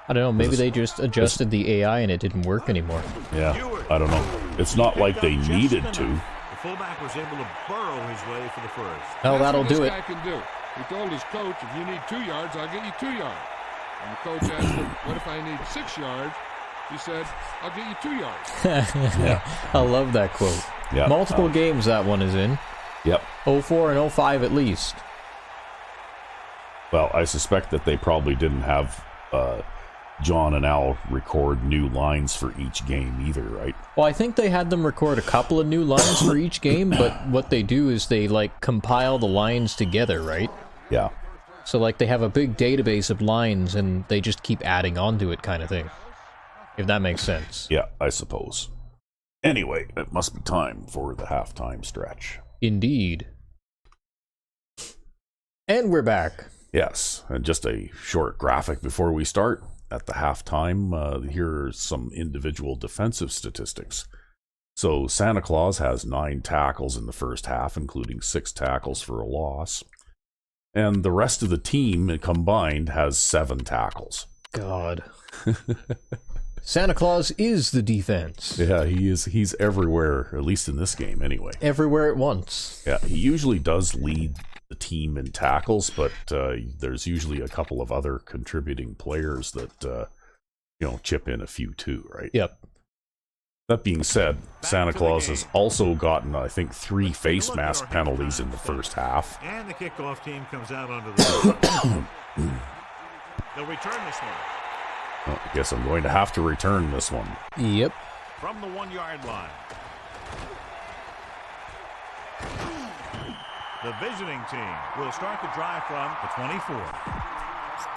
A: I don't know, maybe they just adjusted the AI and it didn't work anymore.
B: Yeah, I don't know. It's not like they needed to.
C: The fullback was able to burrow his way for the first.
A: Hell, that'll do it.
D: That's what this guy can do. He told his coach, if you need 2 yards, I'll get you 2 yards. And the coach asked him, what if I need 6 yards? He said, I'll get you 2 yards.
B: Yeah.
A: I love that quote.
B: Yeah,
A: Multiple games that one is in.
B: Yep.
A: 04 and 05 at least.
B: Well, I suspect that they probably didn't have John and Al record new lines for each game either, right?
A: Well, I think they had them record a couple of new lines for each game, but what they do is they, like, compile the lines together, right?
B: Yeah.
A: So, like, they have a big database of lines, and they just keep adding onto it kind of thing. If that makes sense.
B: Yeah, I suppose. Anyway, it must be time for the halftime stretch.
A: Indeed. And we're back.
B: Yes, and just a short graphic before we start. At the halftime, here are some individual defensive statistics. So Santa Claus has 9 tackles in the first half, including 6 tackles for a loss. And the rest of the team combined has 7 tackles.
A: God. Santa Claus is the defense.
B: Yeah, he is. He's everywhere, at least in this game anyway.
A: Everywhere at once.
B: Yeah, he usually does lead the team in tackles, but there's usually a couple of other contributing players that chip in a few too, right?
A: Yep.
B: That being said, Santa Claus has also gotten, I think, 3 face mask penalties in the first half.
C: And the kickoff team comes out onto the They'll return this one.
B: Well, I guess I'm going to have to return this one.
A: Yep.
C: From the 1-yard line. The visiting team will start the drive from the 24.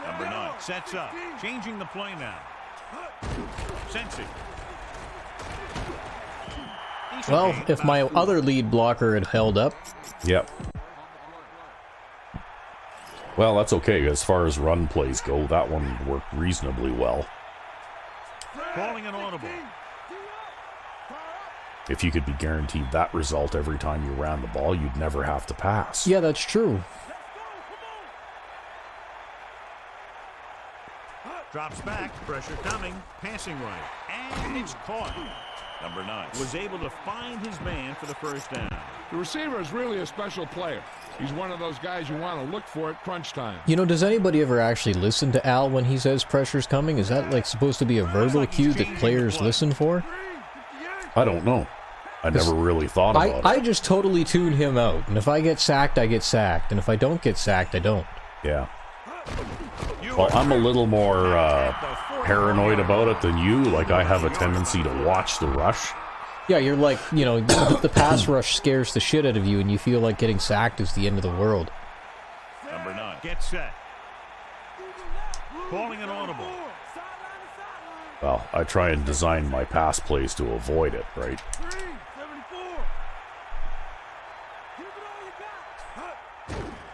C: Number 9 sets up, changing the play now. Sensi.
A: Well, if my other lead blocker had held up.
B: Yep. Well, that's okay. As far as run plays go, that one worked reasonably well.
C: Calling an audible.
B: If you could be guaranteed that result every time you ran the ball, you'd never have to pass.
A: Yeah, that's true.
C: Drops back, pressure coming, passing right, and it's caught. Number 9 was able to find his man for the first down.
D: The receiver is really a special player. He's one of those guys you want to look for at crunch time.
A: You know, does anybody ever actually listen to Al when he says pressure's coming? Is that like supposed to be a verbal cue that players listen for?
B: I don't know. I never really thought about it.
A: I just totally tune him out. And if I get sacked, I get sacked. And if I don't get sacked, I don't.
B: Yeah. Well, I'm a little more paranoid about it than you. Like, I have a tendency to watch the rush.
A: Yeah, you're like, you know, the pass rush scares the shit out of you, and you feel like getting sacked is the end of the world.
C: Number 9 gets set. Calling an audible.
B: Well, I try and design my pass plays to avoid it, right?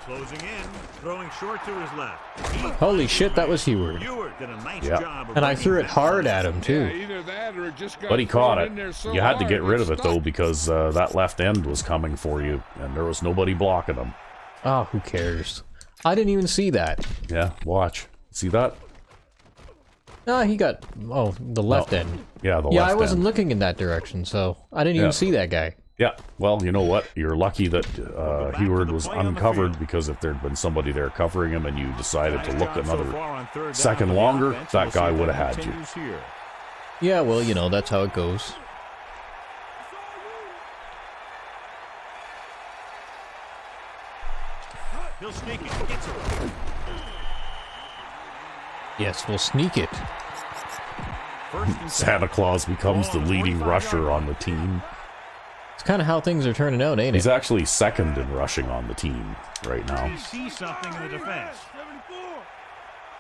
C: Closing in, throwing short to his left.
A: Holy shit, that was Heward.
C: Heward did a nice
B: Yep.
C: job of
A: And I threw it hard at him,
D: Yeah,
A: too.
D: either that or it just got
B: But he caught
D: thrown
B: it.
D: in there so
B: You had to
D: hard
B: get rid of
D: it
B: it, though,
D: stuck.
B: because that left end was coming for you, and there was nobody blocking him.
A: Oh, who cares? I didn't even see that.
B: Yeah, watch. See that?
A: No, he got, oh, the left end.
B: Yeah, the
A: Yeah,
B: left
A: I wasn't
B: end.
A: looking in that direction, so I didn't
B: Yeah.
A: even see that guy.
B: Yeah, well, you know what? You're lucky that Heward was uncovered, because if there'd been somebody there covering him and you decided to look another second longer, that guy would have had you.
A: Yeah, well, you know, that's how it goes.
C: He'll sneak it. Gets it.
A: Yes, we'll sneak it.
C: First and
B: Santa Claus becomes the leading rusher on the team.
A: It's kind of how things are turning out, ain't
B: He's
A: it?
B: actually second in rushing on the team right now.
C: You see something in the defense.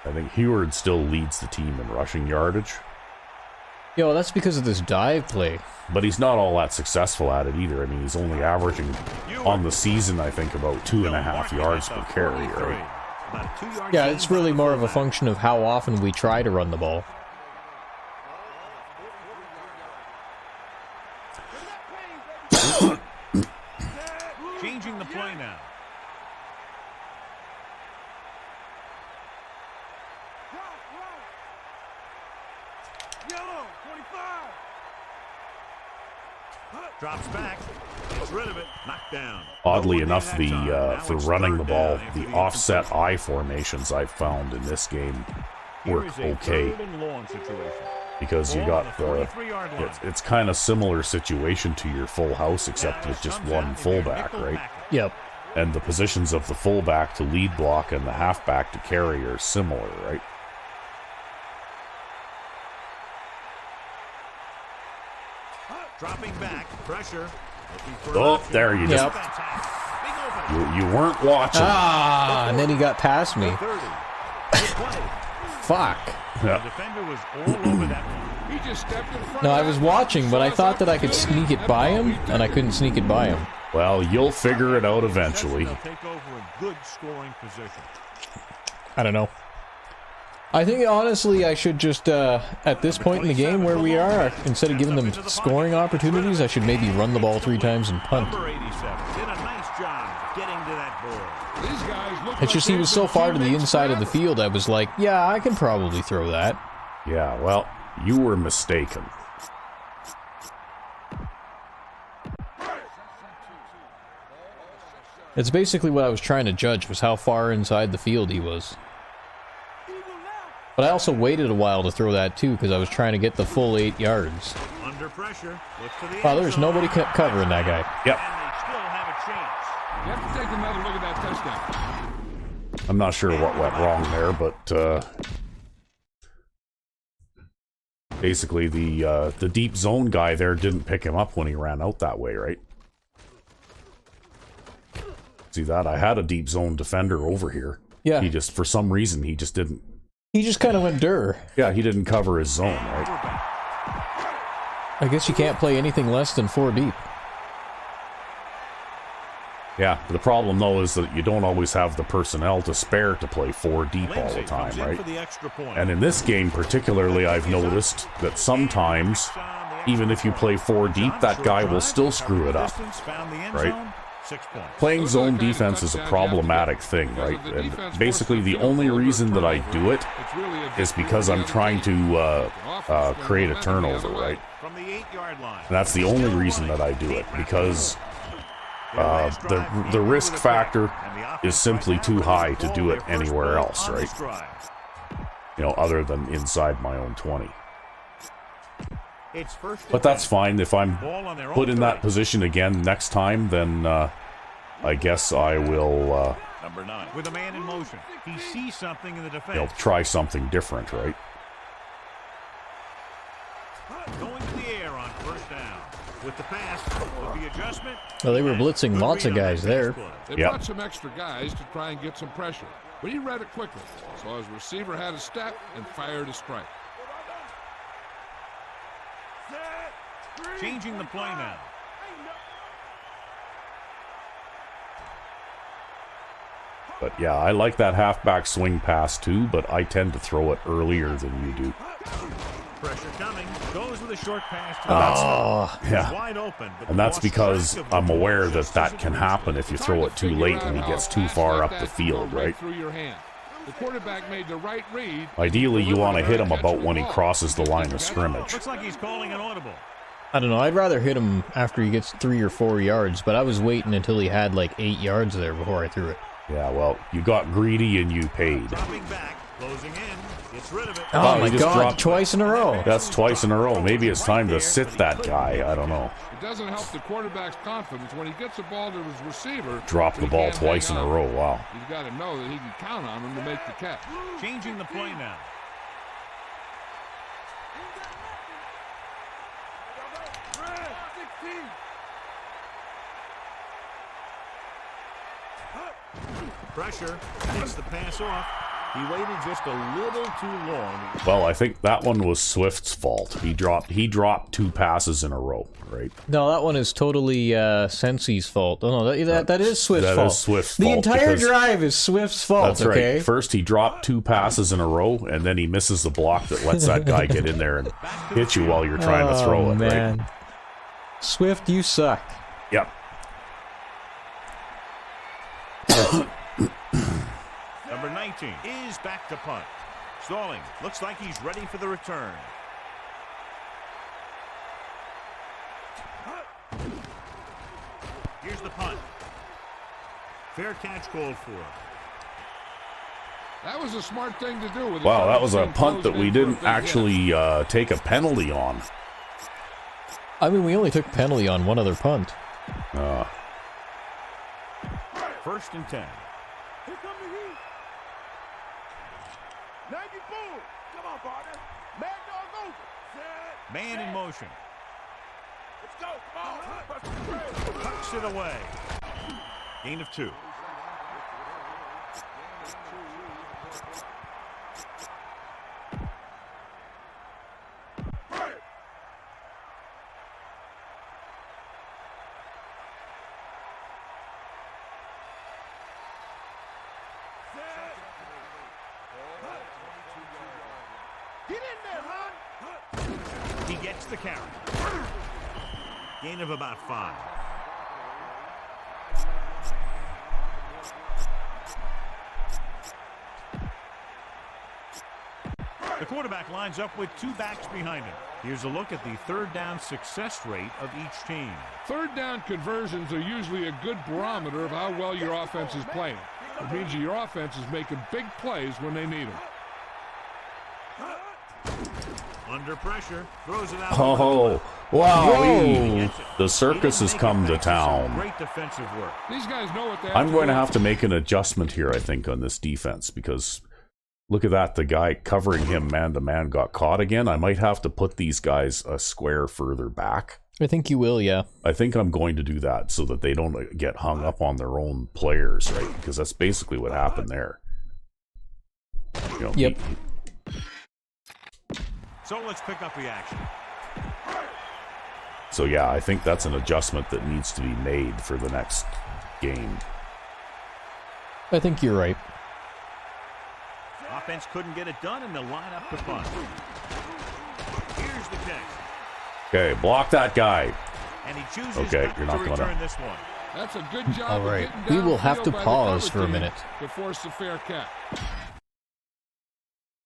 B: I think Heward still leads the team in rushing yardage,
A: Yo, that's because of this dive play.
B: but he's not all that successful at it either. I mean, he's only averaging on the season, I think, about 2.5 yards per carry, right?
C: About a 2-yard
A: Yeah,
C: gain
A: it's
C: by
A: really
C: the
A: more of a
C: fullback.
A: function of how often we try to run the ball.
C: Changing the play now.
E: Yellow, 25.
C: Drops back. Gets rid of it. Knocked down.
B: Oddly
C: No one
B: enough,
C: near that time. Now
B: for
C: it's
B: running the
C: third
B: ball,
C: down after
B: the
C: the
B: offset
C: incompletion.
B: I formations I've found in this game
C: Here
B: work
C: is a
B: okay,
C: third and long situation.
B: because you
C: Ball on
B: got
C: the 43-yard line.
B: it's kind of similar situation to your full house, except with just
C: Comes
B: one
C: out in their
B: fullback,
C: nickel
B: right?
C: backup.
A: Yep.
B: And the positions of the fullback to lead block and the halfback to carry are similar, right?
C: Dropping back. Pressure. Looking for an
B: Oh,
C: option.
B: there you just
A: Yep.
C: Big open.
B: you weren't watching.
A: Ah, and then he got past me.
C: 30. Good play.
A: Fuck.
C: The
B: Yeah.
C: defender was all over that one.
D: He just stepped in front
A: No,
D: of
A: I
D: that
A: was
D: one,
A: watching, but I
D: saw
A: thought
D: his
A: that I could
D: opportunity,
A: sneak it by him, and I couldn't sneak it by him.
B: Well, you'll figure it out eventually.
C: They'll take over a good scoring position.
A: I don't know. I think, honestly, I should just, at this point in the game where we are, instead of giving them scoring opportunities, I should maybe run the ball 3 times and punt.
C: Number 87 did a nice job getting to that ball.
D: These guys look
A: It's just
D: like
A: he was
D: they've
A: so
D: been
A: far to the
D: teammates
A: inside of the
D: forever.
A: field, I was like, yeah, I can probably throw that.
B: Yeah, well, you were mistaken.
A: It's basically what I was trying to judge, was how far inside the field he was. But I also waited a while to throw that too, because I was trying to get the full 8 yards.
C: Under pressure. Looks to the
A: Wow,
C: end
A: there's
C: zone.
A: nobody covering that guy.
B: Yep.
C: And they still have a chance.
D: You have to take another look at that touchdown.
B: I'm not sure what went wrong there, but Basically, the deep zone guy there didn't pick him up when he ran out that way, right? See that? I had a deep zone defender over here.
A: Yeah.
B: He just, for some reason, he just didn't.
A: He just kind of went dur.
B: Yeah, he didn't cover his zone, right?
A: I guess you can't play anything less than 4 deep.
B: Yeah, the problem though is that you don't always have the personnel to spare to play 4 deep all the time, right? And in this game particularly, I've noticed that sometimes, even if you play 4 deep, that guy will still screw it up, right? Playing zone defense is a problematic thing, right? And basically the only reason that I do it is because I'm trying to create a turnover, right? And that's the only reason that I do it, because the risk factor is simply too high to do it anywhere else, right? You know, other than inside my own 20. But that's fine. If I'm put in that position again next time, then I guess I will
C: Number 9. With a man in motion, he sees something in the defense.
B: you know, try something different, right?
C: Going to the air on first down. With the pass, with the adjustment.
A: Well, they were blitzing lots of guys there.
D: They brought some extra guys to try and get some pressure, but he read it quickly. So his receiver had a step and fired a strike.
C: Changing the play now.
B: But yeah, I like that halfback swing pass too, but I tend to throw it earlier than you do.
C: Pressure coming. Goes with a short pass.
B: Yeah.
C: Wide open, but
B: And that's because I'm aware that that can happen if you throw it too late and he gets too far up the field, right?
D: Through your hand. The quarterback made the right read.
B: Ideally, you want to hit him about when he crosses the line of scrimmage.
C: Looks like he's calling an audible.
A: I don't know, I'd rather hit him after he gets 3 or 4 yards, but I was waiting until he had like 8 yards there before I threw it.
B: Yeah, well, you got greedy and you paid.
C: Dropping back, closing in, gets rid of it.
A: Oh my
B: he just
A: god,
B: dropped-
A: twice in a row.
B: That's twice in a row. Maybe it's time to sit that guy. I don't know.
D: It doesn't help the quarterback's confidence when he gets the ball to his receiver.
B: Drop
D: but
B: the
D: he
B: ball
D: can't
B: twice in
D: hang
B: a
D: on.
B: row. Wow.
D: He's got to know that he can count on him to make the catch.
C: Changing the play now. Pressure. Takes the pass off. He waited just a little too long.
B: Well, I think that one was Swift's fault. He dropped 2 passes in a row, right?
A: No, that one is totally Sensi's fault. Oh no, that is Swift's
B: That
A: fault.
B: is Swift's
A: the
B: fault,
A: entire
B: because-
A: drive is Swift's fault,
B: That's
A: okay?
B: right. First, he dropped 2 passes in a row, and then he misses the block that lets that guy get in there and hit you while you're trying to throw it,
A: man.
B: right?
A: Swift, you suck.
B: Yep.
C: Number 19 is back to punt. Stalling. Looks like he's ready for the return. Here's the punt. Fair catch called for.
D: That was a smart thing to do. With
B: Wow, that was a
D: team
B: punt that
D: closing
B: we
D: in for a
B: didn't
D: big hit.
B: actually take a penalty on.
A: I mean, we only took penalty on one other punt.
C: First and 10.
E: Here come the heat. 94. Come on, partner. Mad dog over. Set.
C: Man in motion.
E: Let's go. Come on.
C: Tucks it away. Gain of 2.
E: Get in there, hon.
C: He gets the carry. Gain of about 5. The quarterback lines up with 2 backs behind him. Here's a look at the third down success rate of each team.
D: Third down conversions are usually a good barometer of how well your offense is playing. It means that your offense is making big plays when they need them.
C: Under pressure, throws it out.
B: Oh, wow.
A: Whoa.
B: The circus has come to town.
C: Great defensive work.
D: These guys know what they have
B: I'm going to
D: do.
B: have to make an adjustment here, I think, on this defense, because Look at that. The guy covering him man-to-man got caught again. I might have to put these guys a square further back.
A: I think you will, yeah.
B: I think I'm going to do that so that they don't get hung up on their own players, right? Because that's basically what happened there. You know,
A: Yep.
C: So let's pick up the action.
B: So yeah, I think that's an adjustment that needs to be made for the next game.
A: I think you're right.
C: Offense couldn't get it done, and they'll line up to punt. Here's the catch.
B: Okay, block that guy.
C: And he chooses
B: Okay,
C: not
B: you're not
C: to
B: gonna.
C: return this one.
D: That's a good job.
A: All right, we will have to pause for a minute.
D: To force the fair catch.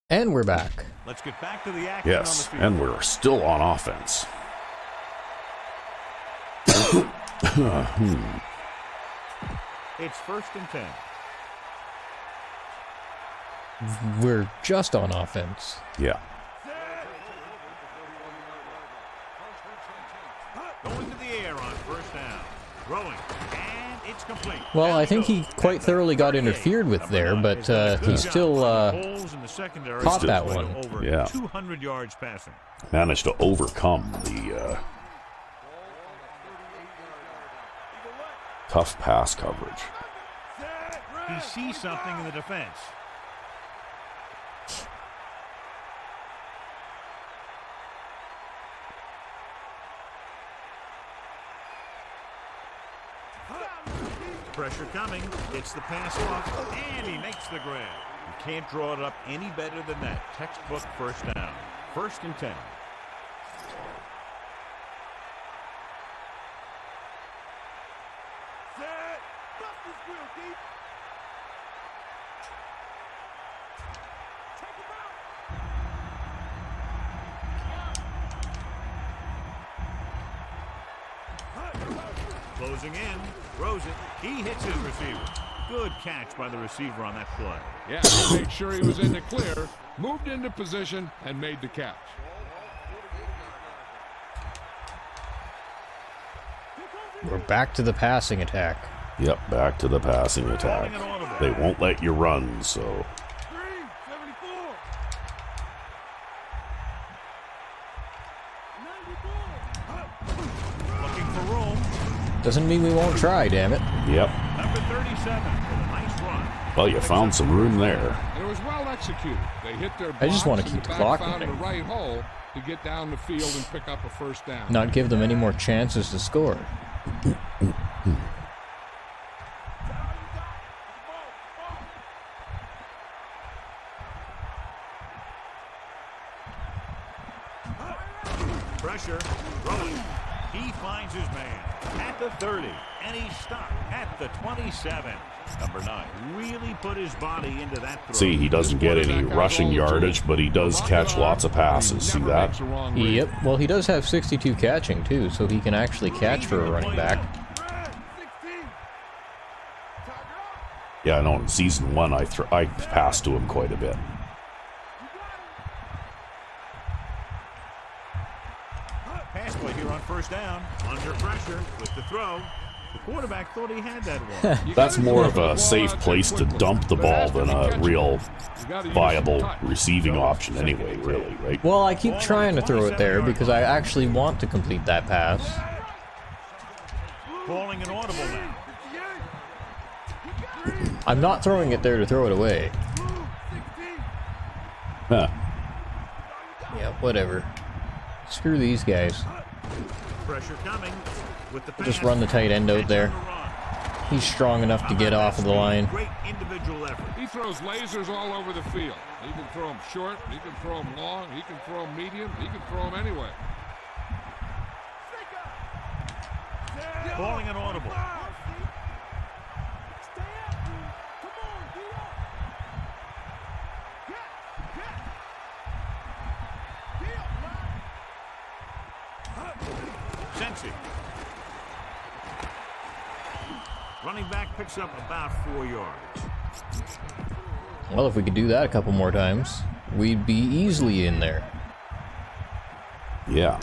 A: And we're back.
C: Let's get back to the action
B: Yes,
C: on the field.
B: and we're still on offense.
C: It's 1st and 10.
A: We're just on offense.
B: Yeah.
C: Going to the air on 1st down. Throwing. And it's complete.
A: Well, I think he quite thoroughly got interfered with there, but he still caught that one.
C: Over
B: Yeah.
C: 200 yards passing.
B: Managed to overcome the tough pass coverage.
C: He sees something in the defense. Pressure coming, gets the pass off, and he makes the grab. You can't draw it up any better than that. Textbook 1st down. 1st and 10.
E: Set. Bust this wheel, deep. Take him out.
C: Closing in, throws it. He hits his receiver. Good catch by the receiver on that play.
D: Yeah, he made sure he was in the clear, moved into position, and made the catch.
A: We're back to the passing attack.
B: Yep, back to the passing attack. They won't let you run, so...
E: 374. 94.
C: Looking for room.
A: Doesn't mean we won't try, damn it.
B: Yep.
C: Number 37 with a nice run.
B: Well, you found some room there.
D: And it was well executed. They hit their
A: I just
D: blocks
A: wanna
D: and
A: keep
D: the
A: the
D: back
A: clock
D: found the
A: moving.
D: right hole to get down the field and pick up a 1st down.
A: Not give them any more chances to score.
C: Pressure, throwing. He finds his man at the 30, and he's stopped at the 27. Number 9 really put his body into that throw.
B: See, he doesn't get any rushing yardage, but he does catch lots of passes. See that?
A: Yep, well, he does have 62 catching, too, so he can actually catch for a running back.
E: Red 16. Tiger up.
B: Yeah, I know. In season 1, I passed to him quite a bit.
C: Pass play here on 1st down. Under pressure with the throw. The quarterback thought he had that one.
B: That's more of a safe place to dump the ball than a real viable receiving option anyway, really, right?
A: Well, I keep trying to throw it there because I actually want to complete that pass.
C: Calling an audible now.
A: I'm not throwing it there to throw it away.
B: Huh.
A: Yeah, whatever. Screw these guys.
C: Pressure coming with the pass.
A: Just run the tight end out there. He's strong enough to get off of the line.
C: Great individual effort.
D: He throws lasers all over the field. He can throw them short, he can throw them long, he can throw them medium, he can throw them anywhere.
C: Calling an audible. Sensi. Running back picks up about 4 yards.
A: Well, if we could do that a couple more times, we'd be easily in there.
B: Yeah.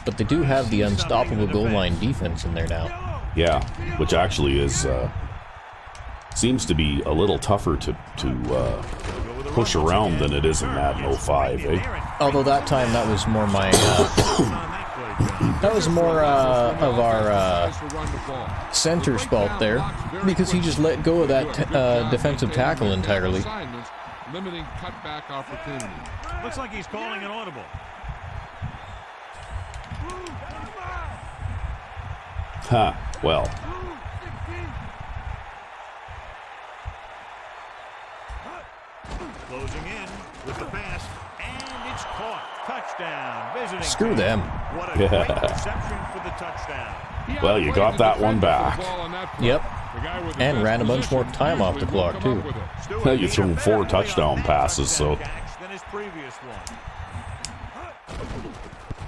A: But they do have the unstoppable goal line defense in there now.
B: Yeah, which actually is seems to be a little tougher to push around than it is in Madden 05, eh?
A: Although that time that was more my that was more of our center's fault there, because he just let go of that defensive tackle entirely.
D: Limiting cutback opportunity.
C: Looks like he's calling an audible.
B: Ha, well.
C: Closing in with the pass, and it's caught. Touchdown. Visiting.
A: Screw them.
C: What a great reception for the touchdown.
B: Well, you got that one back.
A: Yep. And ran a bunch more time off the clock, too.
B: Well, you threw him 4 touchdown passes, so...
C: Than his previous one.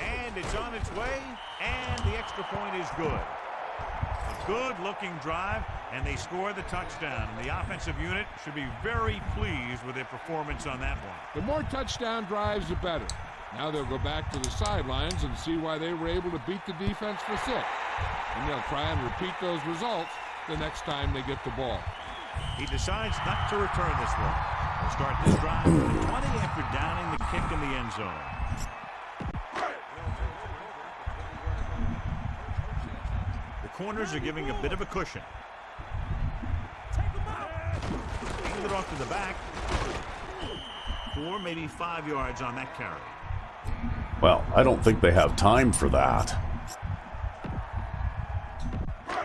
C: And it's on its way, and the extra point is good. A good-looking drive, and they score the touchdown. And the offensive unit should be very pleased with their performance on that one.
D: The more touchdown drives, the better. Now they'll go back to the sidelines and see why they were able to beat the defense for 6. And they'll try and repeat those results the next time they get the ball.
C: He decides not to return this one. He'll start this drive with a 20 after downing the kick in the end zone. The corners are giving a bit of a cushion. Hand it off to the back. 4, maybe 5 yards on that carry.
B: Well, I don't think they have time for that.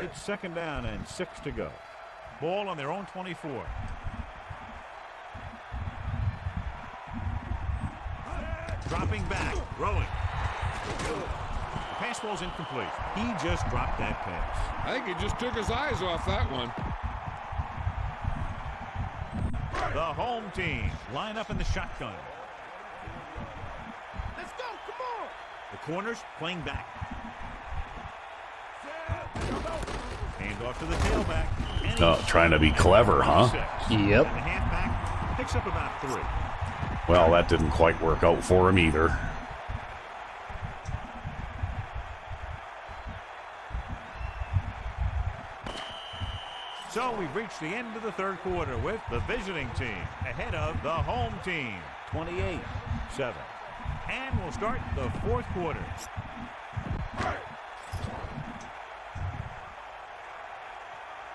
C: It's 2nd down and 6 to go. Ball on their own 24. Dropping back, throwing. The pass ball's incomplete. He just dropped that pass.
D: I think he just took his eyes off that one.
C: The home team line up in the shotgun.
E: Let's go, come on.
C: The corners playing back. Hand off to the tailback.
B: Oh, trying to be clever, huh?
A: Yep.
C: And the halfback picks up about 3.
B: Well, that didn't quite work out for him either.
C: So we've reached the end of the 3rd quarter with the visiting team ahead of the home team, 28-7. And we'll start the 4th quarter.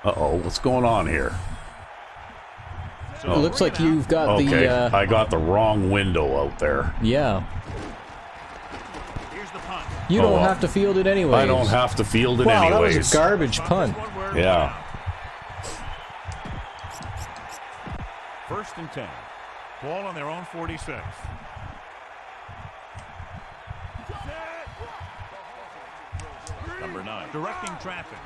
B: Uh-oh, what's going on here?
C: So
A: It looks like you've got
B: Okay,
A: the
B: I got the wrong window out there.
A: yeah.
C: Here's the punt.
A: You
B: Oh,
A: don't
B: well.
A: have to field it anyways.
B: I don't have to field it
A: Wow,
B: anyways.
A: that was a garbage punt.
B: Yeah.
C: 1st and 10. Ball on their own 46. Number 9. Directing traffic.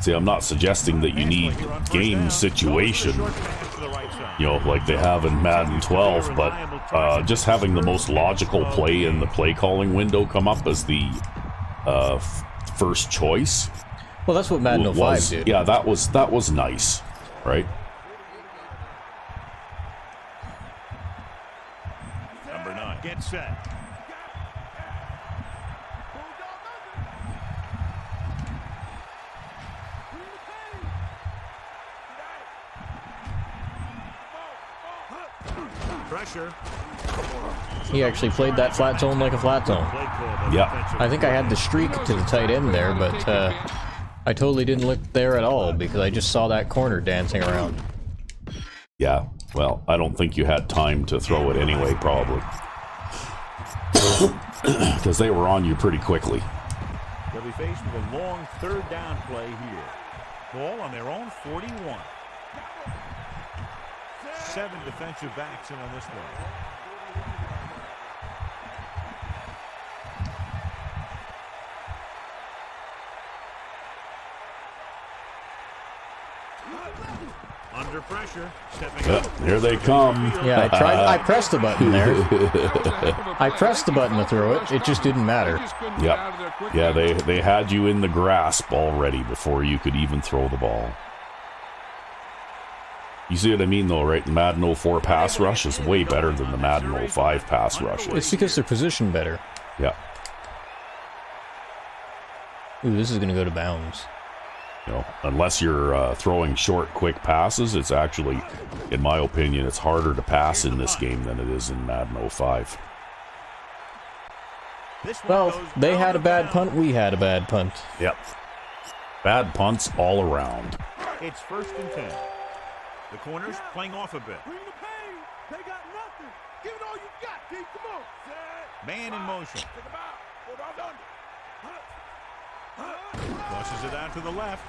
B: See, I'm not suggesting that you need game situation, you know, like they have in Madden 12, but just having the most logical play in the play calling window come up as the first choice.
A: Well, that's what Madden 05 did.
B: Yeah, that was nice, right?
C: Number 9. Get set. Pressure.
A: He actually played that flat zone like a flat zone.
B: Yeah.
A: I think I had the streak to the tight end there, but I totally didn't look there at all because I just saw that corner dancing around.
B: Yeah, well, I don't think you had time to throw it anyway, probably. Because they were on you pretty quickly.
C: They'll be faced with a long 3rd down play here. Ball on their own 41. 7 defensive backs in on this one. Under pressure, stepping up.
B: Here they come.
A: Yeah, I pressed the button there. I pressed the button to throw it. It just didn't matter.
B: Yep. Yeah, they had you in the grasp already before you could even throw the ball. You see what I mean, though, right? The Madden 04 pass rush is way better than the Madden 05 pass rush
A: It's
B: is.
A: because they're positioned better.
B: Yeah.
A: Ooh, this is going to go to bounds.
B: You know, unless you're throwing short, quick passes, it's actually, in my opinion, it's harder to pass in this game than it is in Madden 05.
A: Well, they had a bad punt, we had a bad punt.
B: Yep. Bad punts all around.
C: It's 1st and 10. The corners playing off a bit.
E: Bring the pain. They got nothing. Give it all you got, D. Come on. Set.
C: Man in motion.
E: Take them out. Hold on under.
C: Flushes it out to the left.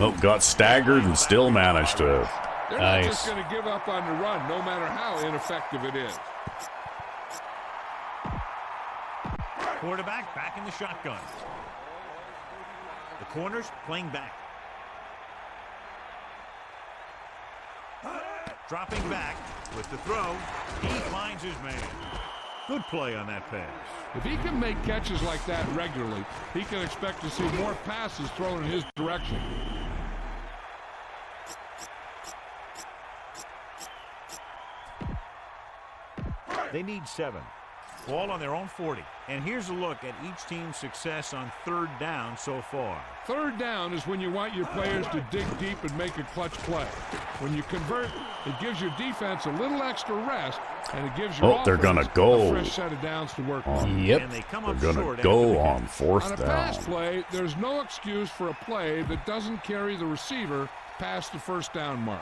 B: Oh, got staggered and still managed to.
D: They're not just going to give up on the run, no matter how ineffective it is.
C: Quarterback back in the shotgun. The corners playing back. Dropping back with the throw. He finds his man. Good play on that pass.
D: If he can make catches like that regularly, he can expect to see more passes thrown in his direction.
C: They need 7. Ball on their own 40. And here's a look at each team's success on 3rd down so far.
D: 3rd down is when you want your players to dig deep and make a clutch play. When you convert, it gives your defense a little extra rest, and it gives your
B: they're gonna
D: offense
B: go
D: a fresh set of downs to work on.
A: Yep.
C: And they come
B: They're
C: up
B: going
C: short
B: to
C: after
B: go
C: the
B: on
C: catch.
B: 4th
D: On a pass
B: down.
D: play, there's no excuse for a play that doesn't carry the receiver past the 1st down mark.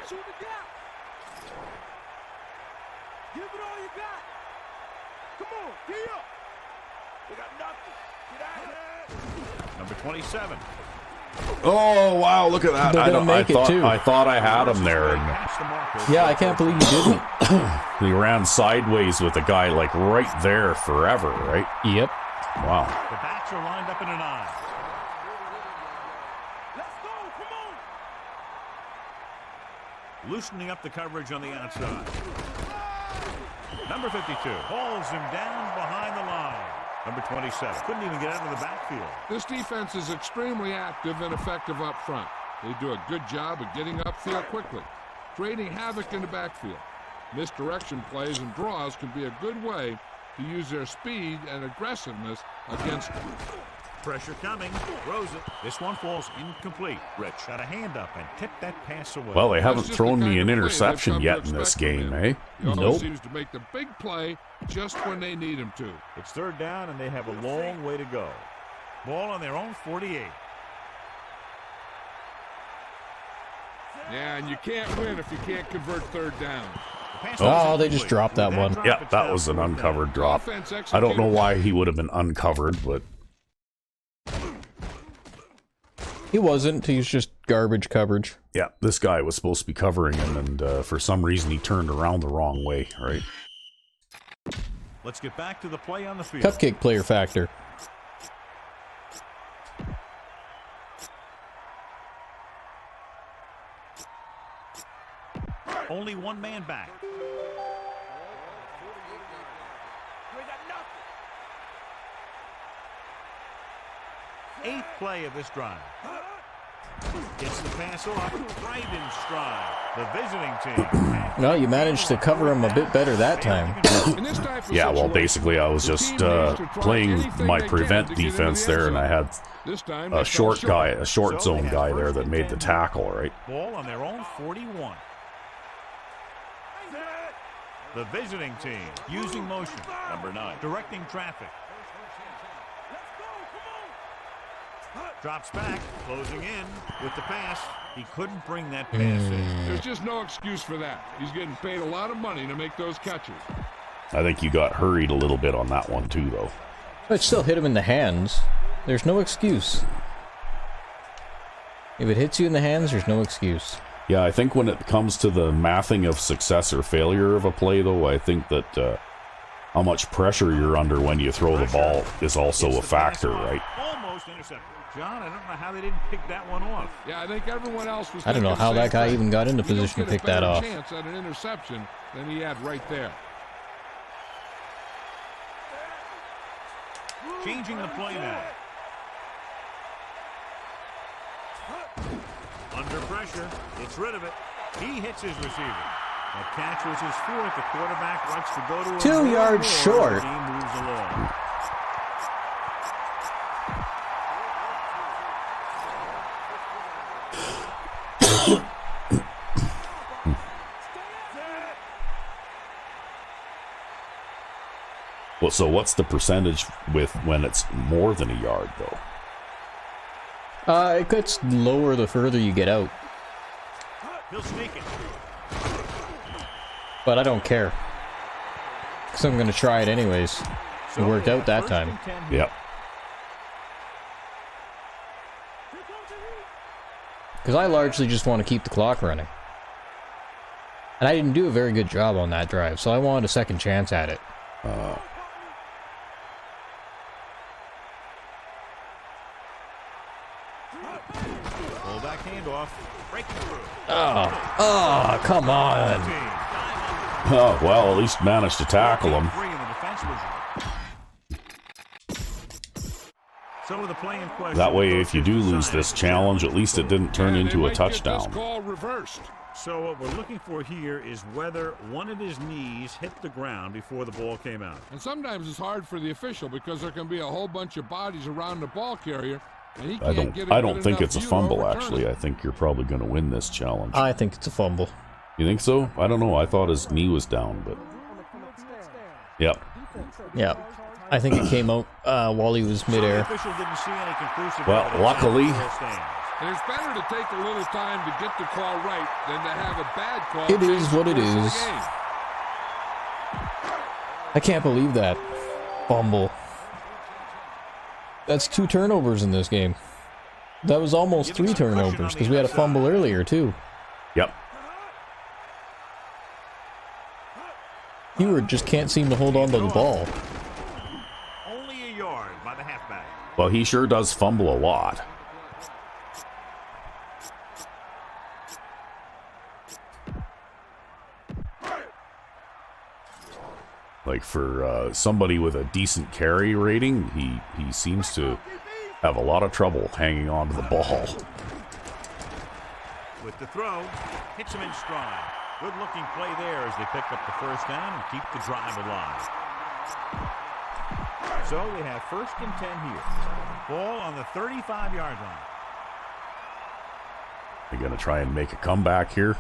E: Shoot the gap. Give it all you got. Come on, D up. They got nothing. Get out of there.
C: Number 27.
B: Oh, wow, look at that.
A: They're gonna make it, too.
B: I thought I had him there, and
C: Past the marker.
A: Yeah, I can't believe you didn't.
B: he ran sideways with the guy, like, right there forever, right?
A: Yep.
B: Wow.
C: The backs are lined up in an eye.
E: Let's go. Come on.
C: Loosening up the coverage on the outside. Number 52 holds him down behind the line. Number 27 couldn't even get out of the backfield.
D: This defense is extremely active and effective up front. They do a good job of getting upfield quickly, creating havoc in the backfield. Misdirection plays and draws can be a good way to use their speed and aggressiveness against them.
C: Pressure coming. Throws it. This one falls incomplete. Rich got a hand up and tipped that pass away.
B: Well, they haven't
D: That's just
B: thrown
D: the
B: me
D: kind
B: an
D: of play they've
B: interception
D: come to
B: yet in this
D: expect from
B: game,
D: him.
B: eh?
D: He also
A: Nope.
D: seems to make the big play just when they need him to.
C: It's 3rd down, and they have a long way to go. Ball on their own 48.
D: Yeah, and you can't win if you can't convert 3rd down.
C: The pass
A: Oh,
C: is
A: they just
C: incomplete.
A: dropped that
C: With
A: one.
C: drop,
B: Yeah,
C: it's
B: that
C: now
B: was an
C: 4th down.
B: uncovered drop.
D: Offense
B: I don't know
D: executed
B: why he would have been uncovered, but
A: He wasn't. He's just garbage coverage.
B: yeah, this guy was supposed to be covering him, and for some reason he turned around the wrong way, right?
C: Let's get back to the play on the field.
A: Cupcake player factor.
C: Only one man back.
E: You ain't got nothing.
C: 8th play of this drive. Gets the pass off right in stride. The visiting team.
A: No, you managed to cover him a bit better that time.
D: In this type of
B: Yeah, well,
D: situation,
B: basically I was
D: the
B: just
D: team needs to try
B: playing
D: anything
B: my
D: they can
B: prevent
D: to get into
B: defense
D: the end
B: there, and I
D: zone.
B: had
D: This time
B: a
D: they fell
B: short guy, a short
C: So they
B: zone
C: have
B: guy there
C: 1st
B: that
C: and
B: made the
C: 10.
B: tackle, right?
C: Ball on their own 41. The visiting team using motion. Number 9 directing traffic. Drops back, closing in with the pass. He couldn't bring that pass in.
D: There's just no excuse for that. He's getting paid a lot of money to make those catches.
B: I think you got hurried a little bit on that one too, though.
A: But still hit him in the hands. There's no excuse. If it hits you in the hands, there's no excuse.
B: Yeah, I think when it comes to the mathing of success or failure of a play, though, I think that how much pressure you're under when you throw the ball is also
C: Gets
B: a
C: the
B: factor,
C: pass off.
B: right?
C: Almost intercepted. John, I don't know how they didn't pick that one off.
D: Yeah, I think everyone else was.
A: I don't know
D: thinking
A: how
D: the
A: that
D: same
A: guy
D: thing.
A: even got into
D: You don't
A: position to
D: get a
A: pick that
D: better
A: off.
D: chance at an interception than he had right there.
C: Changing the play now. Under pressure. Gets rid of it. He hits his receiver. That catch was his fourth. The quarterback likes to go to a
A: 2 yards short.
C: The game moves along.
B: Well, so what's the percentage with when it's more than a yard, though?
A: It gets lower the further you get out.
C: He'll sneak it.
A: But I don't care. Because I'm going to try it anyways. It worked out that time.
B: Yep.
A: Because I largely just want to keep the clock running. And I didn't do a very good job on that drive, so I wanted a second chance at it.
C: Fullback handoff. Breaking through.
A: Oh, come on.
B: Oh, well, at least managed to tackle him.
C: So the play in question,
B: That way, if you do lose this challenge, at least it didn't turn into a touchdown.
D: Call reversed.
C: So what we're looking for here is whether one of his knees hit the ground before the ball came out.
D: And sometimes it's hard for the official because there can be a whole bunch of bodies around the ball carrier, and he can't get
B: I don't think it's a fumble, actually. I think you're probably going to win this challenge.
A: I think it's a fumble.
B: You think so? I don't know. I thought his knee was down, but... Yep.
A: Yeah. I think it came out while he was midair.
B: Well, luckily...
D: And it's better to take a little time to get the call right than to have a bad call.
A: It is what it is. I can't believe that. Fumble. That's 2 turnovers in this game. That was almost 3 turnovers because we had a fumble earlier too.
B: Yep.
A: Heward just can't seem to hold on to the ball.
C: Only a yard by the halfback.
B: Well, he sure does fumble a lot. Like for somebody with a decent carry rating, he seems to have a lot of trouble hanging on to the ball.
C: With the throw, hits him in stride. Good looking play there as they pick up the first down and keep the drive alive. So we have 1st and 10 here. Ball on the 35-yard line.
B: They're going to try and make a comeback here.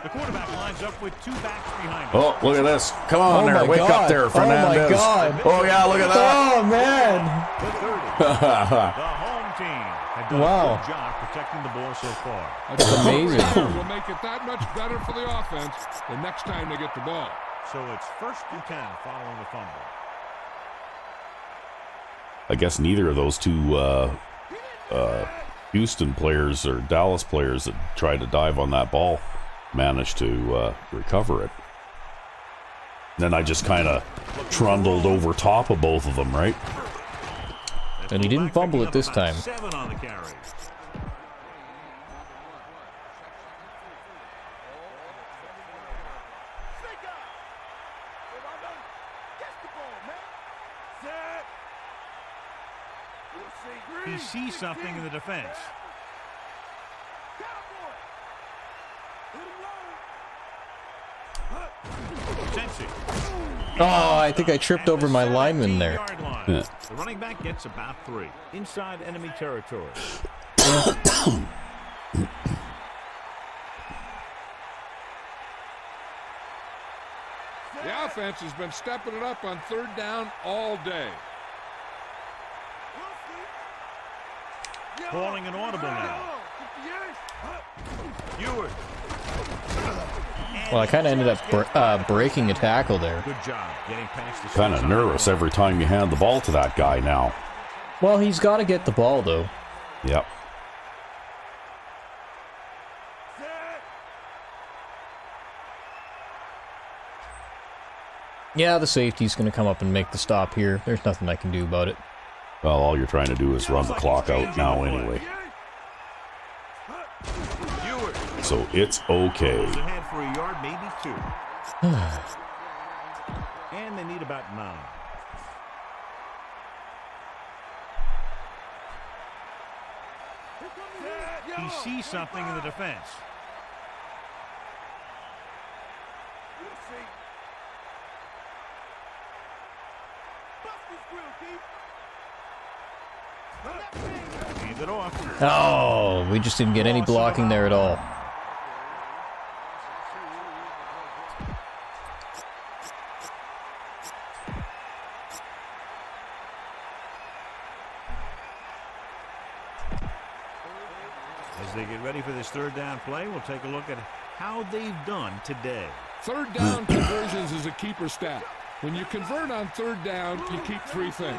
C: The quarterback lines up with 2 backs behind him.
B: Oh, look at this. Come on there. Wake up there, Fernandez.
A: Oh, my God.
B: Oh, yeah, look at that.
A: Oh, man.
C: The 30. The home team have done
A: Wow.
C: a good job protecting the ball so far.
A: That's amazing.
D: Will make it that much better for the offense the next time they get the ball.
C: So it's 1st and 10 following the fumble.
B: I guess neither of those two Houston players or Dallas players that tried to dive on that ball managed to recover it. Then I just kind of trundled over top of both of them, right?
A: And he didn't fumble it this time.
C: 7 on the carry. He sees something in the defense.
A: Oh, I think I tripped over my lineman there.
B: Yeah.
C: The running back gets about 3 inside enemy territory.
D: The offense has been stepping it up on 3rd down all day.
C: Calling an audible now. Ewert.
A: Well, I kind of ended up breaking a tackle there.
C: Good job getting past the
B: Kind of nervous every time you hand the ball to that guy now.
A: Well, he's got to get the ball, though.
B: Yep.
A: Yeah, the safety's going to come up and make the stop here. There's nothing I can do about it.
B: Well, all you're trying to do is run the clock out now anyway. So it's okay.
C: Ahead for a yard, maybe 2. And they need about 9. He sees something in the defense. Hands it off.
A: Oh, we just didn't get any blocking there at all.
C: As they get ready for this third down play, we'll take a look at how they've done today.
D: Third down conversions is a keeper stat. When you convert on third down, you keep three things.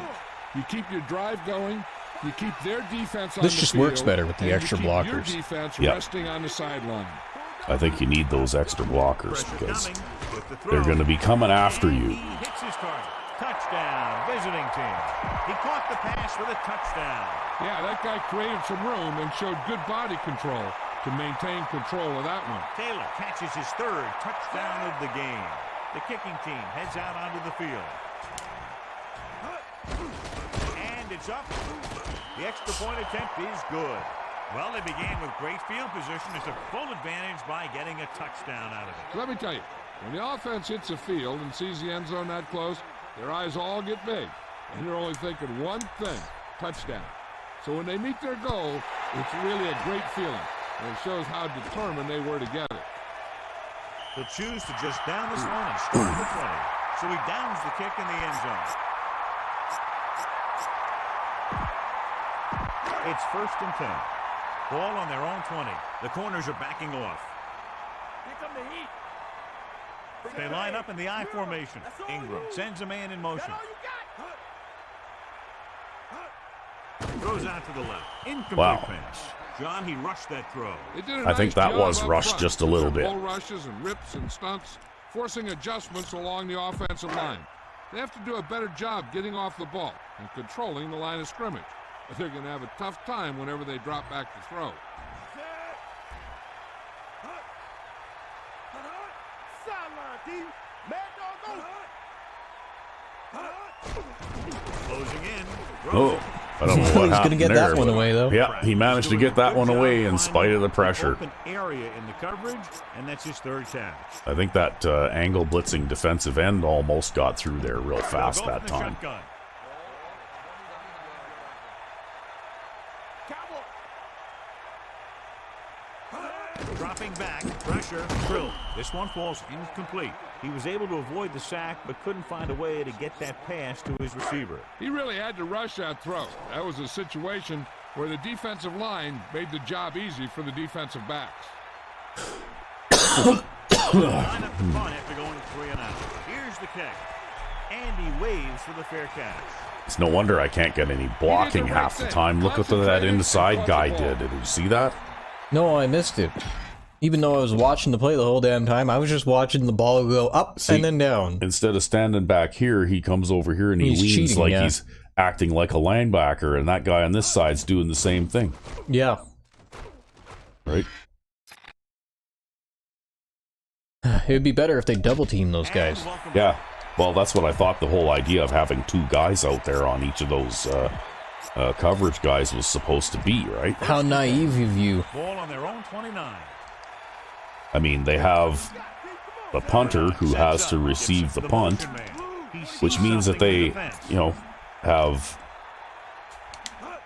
D: You keep your drive going, you keep their defense on the field.
A: This just works better with the extra blockers.
D: Your defense resting on the sideline.
B: I think you need those extra blockers because they're going to be coming after you.
C: He hits his target. Touchdown, visiting team. He caught the pass with a touchdown.
D: Yeah, that guy created some room and showed good body control to maintain control of that one.
C: Taylor catches his third touchdown of the game. The kicking team heads out onto the field. And it's up. The extra point attempt is good. Well, they began with great field position. It's a full advantage by getting a touchdown out of it.
D: Let me tell you, when the offense hits the field and sees the end zone that close, their eyes all get big. And they're only thinking one thing, touchdown. So when they meet their goal, it's really a great feeling. And it shows how determined they were to get it.
C: He'll choose to just down this one and start at the 20. So he downs the kick in the end zone. It's 1st and 10. Ball on their own 20. The corners are backing off.
E: Here come the heat.
C: They line up in the I formation. Ingram sends a man in motion.
E: That's all you got.
C: Throws out to the left. Incomplete pass. John, he rushed that throw.
D: They did a
B: I think
D: nice
B: that
D: job
B: was
D: up
B: rushed
D: front.
B: just a little bit.
D: Bull rushes and rips and stunts, forcing adjustments along the offensive line. They have to do a better job getting off the ball and controlling the line of scrimmage. They're going to have a tough time whenever they drop back to throw.
E: Sideline, D. Mad dog, go.
C: Closing in.
B: Oh, I don't know what
A: He's
B: happened
A: gonna get
B: there,
A: that one
B: but-
A: away, though.
B: Yeah, he managed to get that one away in spite of the pressure.
C: Open area in the coverage, and that's his third catch.
B: I think that angle blitzing defensive end almost got through there real fast that time.
C: Shotgun. Dropping back, pressure, drill. This one falls incomplete. He was able to avoid the sack, but couldn't find a way to get that pass to his receiver.
D: He really had to rush that throw. That was a situation where the defensive line made the job easy for the defensive backs.
C: Line up the punt after going 3 and out. Here's the kick. And he waves for the fair catch.
B: It's no wonder I can't get any blocking half the time. Look what that inside guy did. Did you see that?
A: No, I missed it. Even though I was watching the play the whole damn time, I was just watching the ball go up and then down.
B: Instead of standing back here, he comes over here and he
A: He's
B: leans
A: cheating,
B: like
A: yeah.
B: he's acting like a linebacker, and that guy on this side's doing the same thing.
A: Yeah.
B: Right?
A: It would be better if they double team those guys.
B: Yeah. Well, that's what I thought the whole idea of having 2 guys out there on each of those coverage guys was supposed to be, right?
A: How naive of you.
C: Ball on their own 29.
B: I mean, they have the punter who has to receive the punt, which means that they, have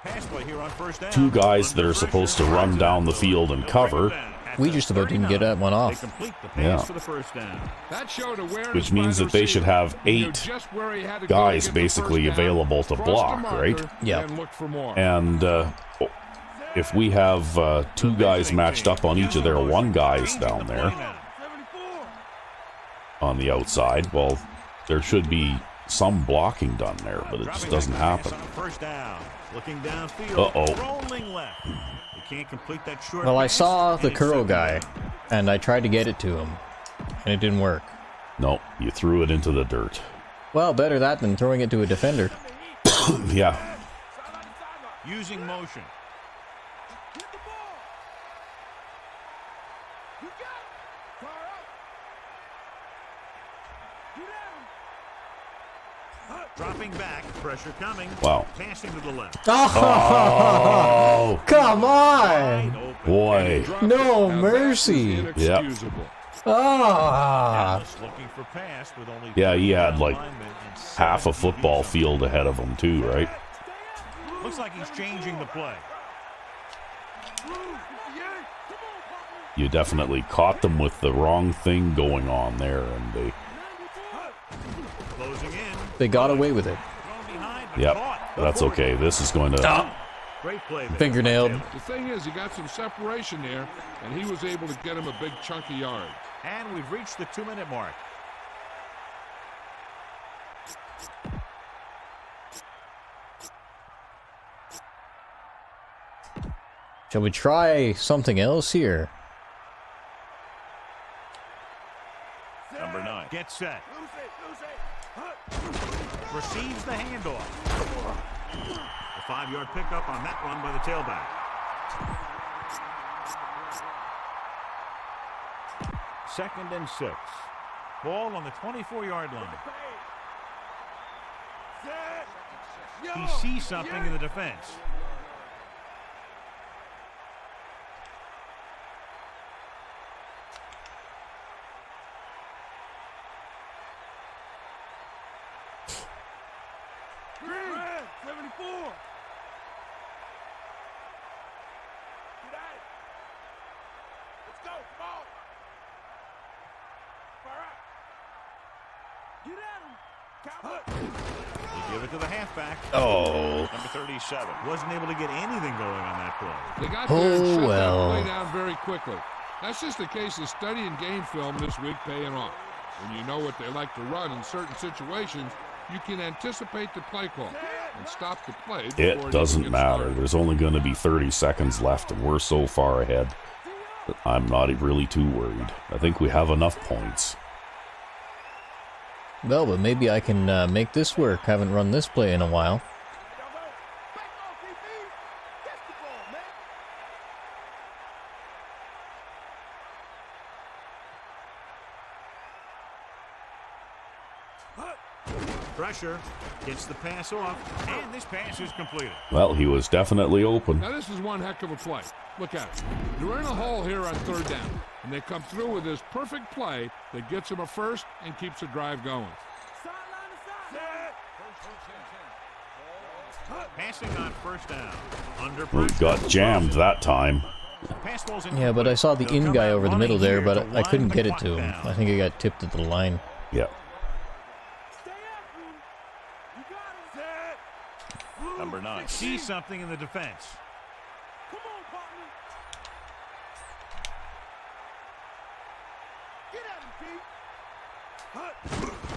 C: Pass play here on first down.
B: 2 guys that are supposed to run down the field and cover.
A: We just about didn't get that one
C: They
A: off.
C: complete the pass
B: Yeah.
C: for the first down.
D: That showed awareness
B: Which means
D: by
B: that
D: the
B: they should
D: receiver.
B: have
D: He knew
B: 8
D: just where he had to go
B: guys
D: to get the
B: basically
D: first down,
B: available to
D: cross
B: block,
D: the marker,
B: right?
A: Yeah.
D: And look for more.
B: And if we have 2 guys matched up on each of their 1 guys down there
E: 74.
B: on the outside, well, there should be some blocking done there, but it just doesn't happen.
C: First down. Looking downfield.
B: Uh-oh.
C: Rolling left. He can't complete that short
A: Well, I
C: pass,
A: saw
C: and
A: the
C: it's
A: Curl
C: second
A: guy,
C: down.
A: and I tried to get it to him, and it didn't work.
B: No, you threw it into the dirt.
A: Well, better that than throwing it to a defender.
B: Yeah.
C: Using motion.
E: Get the ball. You got it. Far out. You down.
C: Dropping back. Pressure coming.
B: Wow.
C: Passing to the left.
A: Oh, come
C: Wide
A: on!
C: open.
B: Boy.
A: No
D: Now, that is
A: mercy.
D: inexcusable.
A: Ah.
C: Dallas looking for pass with only
B: Yeah, he had
C: three
B: like
C: linemen and
B: half a
C: 7
B: football
C: DBs.
B: field ahead of him too, right?
C: Looks like he's changing the play.
B: You definitely caught them with the wrong thing going on there, and they,
C: Closing in.
A: They got away with it.
C: Thrown behind, but
B: yep,
C: caught.
B: that's okay. This is going to,
C: Great play there.
A: Fingernailed.
D: The thing is, he got some separation there, and he was able to get him a big chunk of yards.
C: And we've reached the 2-minute mark.
A: Shall we try something else here?
C: Number 9. Get set. Receives the handoff. A 5-yard pickup on that run by the tailback. Second and 6. Ball on the 24-yard line. He sees something in the defense.
E: Green, 74. Get at it. Let's go. Come on. All right. Get at him.
C: They give it to the halfback.
B: oh,
C: Number 37. Wasn't able to get anything going on that play.
D: They got there and
A: Oh,
D: shut
A: well.
D: that play down very quickly. That's just a case of studying game film this week paying off. When you know what they like to run in certain situations, you can anticipate the play call and stop the play before
B: it
D: even
B: doesn't
D: gets
B: matter.
D: started.
B: There's only going to be 30 seconds left, and we're so far ahead that I'm not really too worried. I think we have enough points.
A: Well, but maybe I can make this work. Haven't run this play in a while.
E: Back off, DB. Catch the ball, man.
C: Pressure. Gets the pass off. And this pass is completed.
B: Well, he was definitely open.
D: Now, this is one heck of a play. Look at it. You're in a hole here on third down, and they come through with this perfect play that gets them a first and keeps the drive going.
E: Sideline to sideline.
C: Passing on first down. Under
B: We
C: pressure.
B: got jammed that time.
C: Pass ball's
A: Yeah, but I saw the
C: They'll
A: in
C: come
A: guy
C: out
A: over the middle
C: running
A: there,
C: here
A: but
C: to
A: I
C: wind
A: couldn't
C: the
A: get it
C: clock
A: to him.
C: down.
A: I think it got tipped at the line.
B: Yeah.
E: Stay after him. You got him.
C: Number 9. See something in the defense.
E: Come on, partner. Get at him,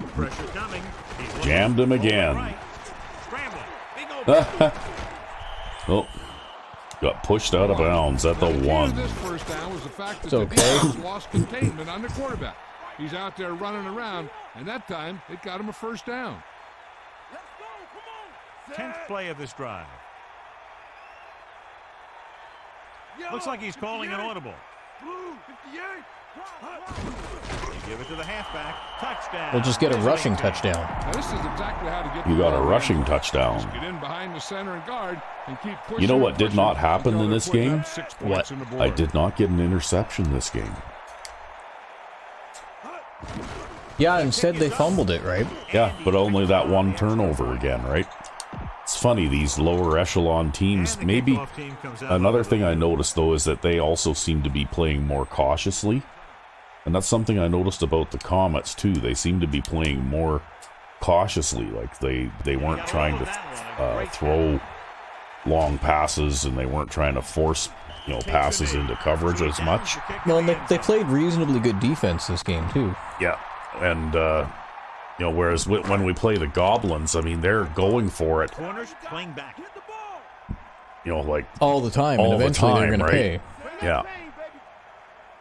E: Pete.
C: Pressure coming. He's looking.
B: Jammed him
C: Rolling
B: again.
C: right. Scrambling. Big open.
B: Oh, got pushed out of bounds at the
D: Now, the key to
B: one.
D: this first down was the fact that
A: It's
D: the
A: okay.
D: defense lost containment on the quarterback. He's out there running around, and that time it got him a first down.
E: Let's go. Come on.
C: 10th play of this drive.
E: Yo,
C: Looks like he's calling an
E: 58.
C: audible.
E: Blue, 58.
C: They give it to the halfback. Touchdown.
A: We'll just get a rushing touchdown.
D: Now, this is exactly how to get
B: You
D: the
B: got a
D: ball
B: rushing
D: running.
B: touchdown.
D: Just get in behind the center and guard and keep pushing.
B: You know what
D: and
B: did
D: pushing
B: not happen
D: until
B: in
D: they're
B: this
D: putting
B: game?
D: up 6 points
A: What?
D: on the board.
B: I did not get an interception this game.
A: Yeah, instead they fumbled it, right?
B: Yeah, but only that one turnover again, right? It's funny, these lower echelon teams,
C: And the
B: maybe
C: kickoff team comes out
B: another
C: with
B: thing
C: the
B: I
C: lead.
B: noticed though is that they also seem to be playing more cautiously. And that's something I noticed about the Comets too. They seem to be playing more cautiously, like they weren't trying to throw long passes, and they weren't trying to force passes into coverage as much.
A: Well, and they played reasonably good defense this game, too.
B: Yeah, and whereas when we play the Goblins, I mean, they're going for it,
C: Corners playing back.
E: Hit the ball.
B: like
A: All the time,
B: All
A: and
B: the
A: eventually they're
B: time,
A: going to
B: right?
A: pay.
B: yeah.
E: Bang,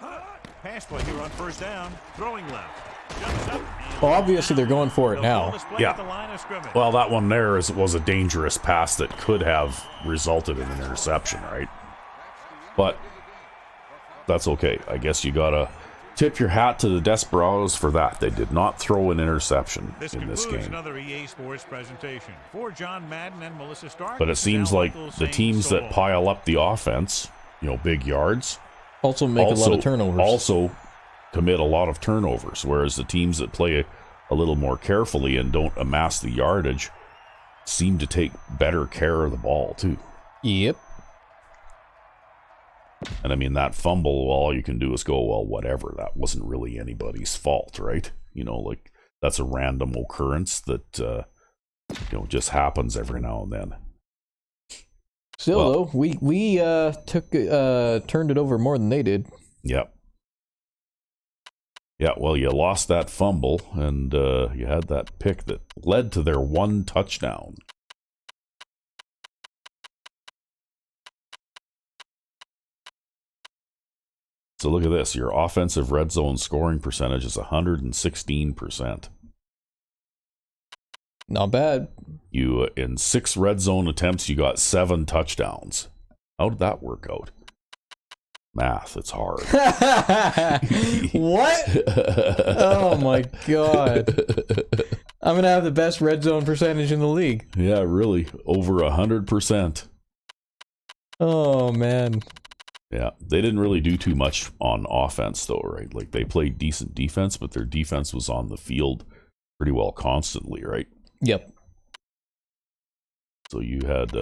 E: baby.
C: Pass play here on first down. Throwing left. Jumps up. and
A: Well, obviously they're going for it
C: the
A: now.
C: ball is played
B: Yeah.
C: at the line of scrimmage.
B: Well, that one there was a dangerous pass that could have resulted in an interception, right? But that's okay. I guess you gotta tip your hat to the Desperados for that. They did not throw an interception
C: This
B: in this
C: concludes
B: game.
C: another EA Sports presentation. For John Madden and Melissa Stark,
B: But it
C: this is
B: seems
C: Al
B: like
C: Michaels
B: the
C: saying
B: teams
C: so
B: that
C: long.
B: pile up the offense, big yards.
A: Also make a lot of turnovers.
B: Also commit a lot of turnovers, whereas the teams that play a little more carefully and don't amass the yardage seem to take better care of the ball, too.
A: Yep.
B: And I mean, that fumble, well, all you can do is go, well, whatever. That wasn't really anybody's fault, right? Like, that's a random occurrence that, just happens every now and then.
A: Still, though, we turned it over more than they did.
B: Yep. Yeah, well, you lost that fumble, and you had that pick that led to their one touchdown. So look at this. Your offensive red zone scoring percentage is 116%.
A: Not bad.
B: You in 6 red zone attempts, you got 7 touchdowns. How did that work out? Math, it's hard.
A: What? Oh my god. I'm gonna have the best red zone percentage in the league.
B: Yeah, really. Over 100%.
A: Oh man.
B: Yeah, they didn't really do too much on offense, though, right? Like, they played decent defense, but their defense was on the field pretty well constantly, right?
A: Yep.
B: So you had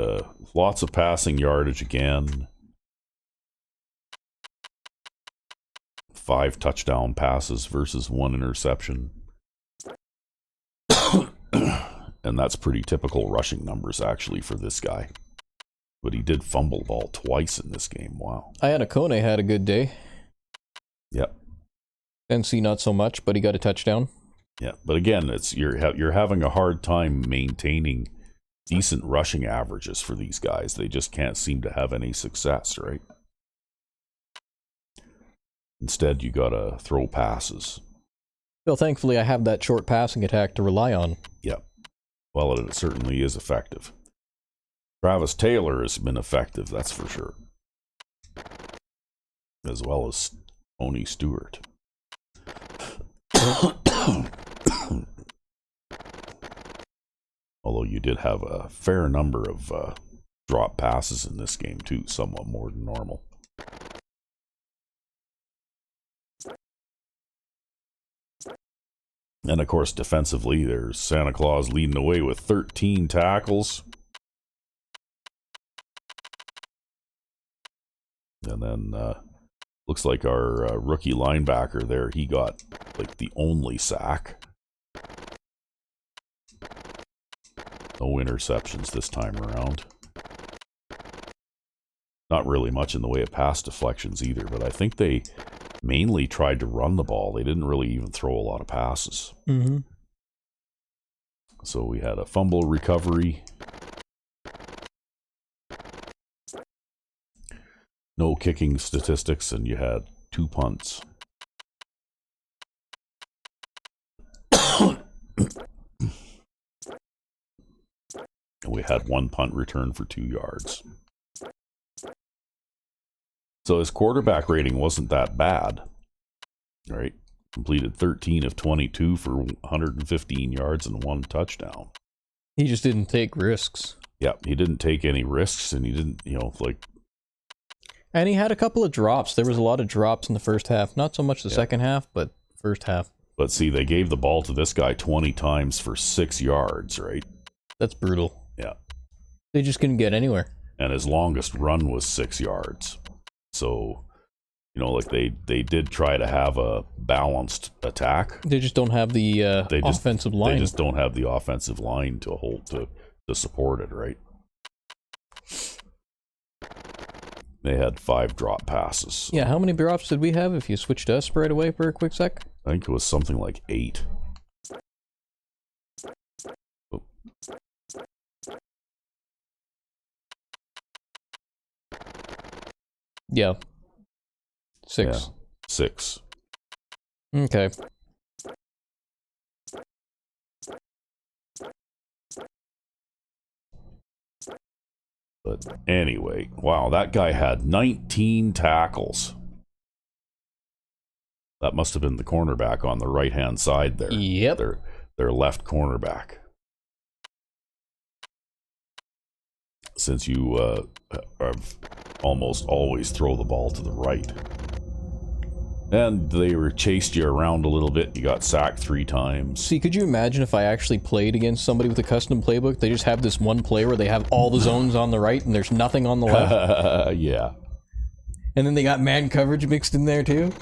B: lots of passing yardage again. 5 touchdown passes versus 1 interception. And that's pretty typical rushing numbers, actually, for this guy. But he did fumble the ball twice in this game. Wow.
A: Iannacone had a good day.
B: Yep.
A: NC not so much, but he got a touchdown.
B: Yeah, but again, it's you're having a hard time maintaining decent rushing averages for these guys. They just can't seem to have any success, right? Instead, you gotta throw passes.
A: Well, thankfully, I have that short passing attack to rely on.
B: Yep. Well, it certainly is effective. Travis Taylor has been effective, that's for sure. As well as Tony Stewart. Although you did have a fair number of drop passes in this game, too, somewhat more than normal. And, of course, defensively, there's Santa Claus leading the way with 13 tackles. And then looks like our rookie linebacker there, he got like the only sack. No interceptions this time around. Not really much in the way of pass deflections either, but I think they mainly tried to run the ball. They didn't really even throw a lot of passes.
A: Mm-hmm.
B: So we had a fumble recovery. No kicking statistics, and you had 2 punts. We had 1 punt return for 2 yards. So his quarterback rating wasn't that bad, right? Completed 13 of 22 for 115 yards and 1 touchdown.
A: He just didn't take risks.
B: Yeah, he didn't take any risks, and he didn't,
A: And he had a couple of drops. There was a lot of drops in the first half. Not so much the second half, but first half.
B: But see, they gave the ball to this guy 20 times for 6 yards, right?
A: That's brutal.
B: Yeah.
A: They just couldn't get anywhere.
B: And his longest run was 6 yards. So, they did try to have a balanced attack.
A: They just don't have the offensive line.
B: They just don't have the offensive line to hold to support it, right? They had 5 drop passes.
A: Yeah, how many drops did we have if you switched us right away for a quick sec?
B: I think it was something like 8. Oh.
A: Yeah. 6.
B: Yeah, 6.
A: Okay.
B: But anyway, wow, that guy had 19 tackles. That must have been the cornerback on the right-hand side there.
A: Yep.
B: Their left cornerback. Since you have almost always throw the ball to the right. And they were chased you around a little bit. You got sacked 3 times.
A: See, could you imagine if I actually played against somebody with a custom playbook? They just have this one play where they have all the zones on the right and there's nothing on the left.
B: Yeah.
A: And then they got man coverage mixed in there too.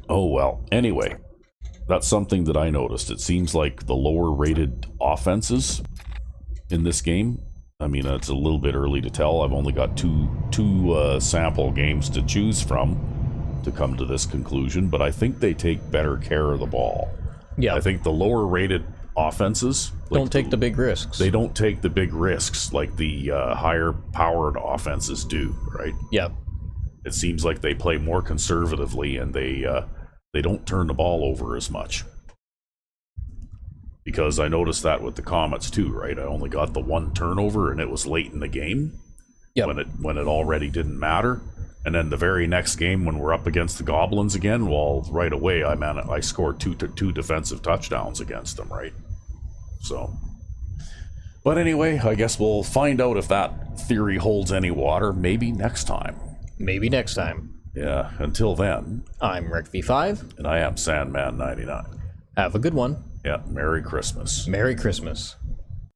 B: Oh well. Anyway, that's something that I noticed. It seems like the lower rated offenses in this game, I mean, it's a little bit early to tell. I've only got two sample games to choose from to come to this conclusion, but I think they take better care of the ball.
A: Yeah.
B: I think the lower rated offenses
A: Don't take the big risks.
B: They don't take the big risks like the higher powered offenses do, right?
A: Yeah.
B: It seems like they play more conservatively and they don't turn the ball over as much. Because I noticed that with the Comets too, right? I only got the 1 turnover and it was late in the game.
A: Yep.
B: When it already didn't matter. And then the very next game when we're up against the Goblins again, well, right away I scored two defensive touchdowns against them, right? So, but anyway, I guess we'll find out if that theory holds any water maybe next time.
A: Maybe next time.
B: Yeah, until then,
A: I'm RecV5.
B: and I am Sandman99.
A: Have a good one.
B: Yeah, Merry Christmas.
A: Merry Christmas.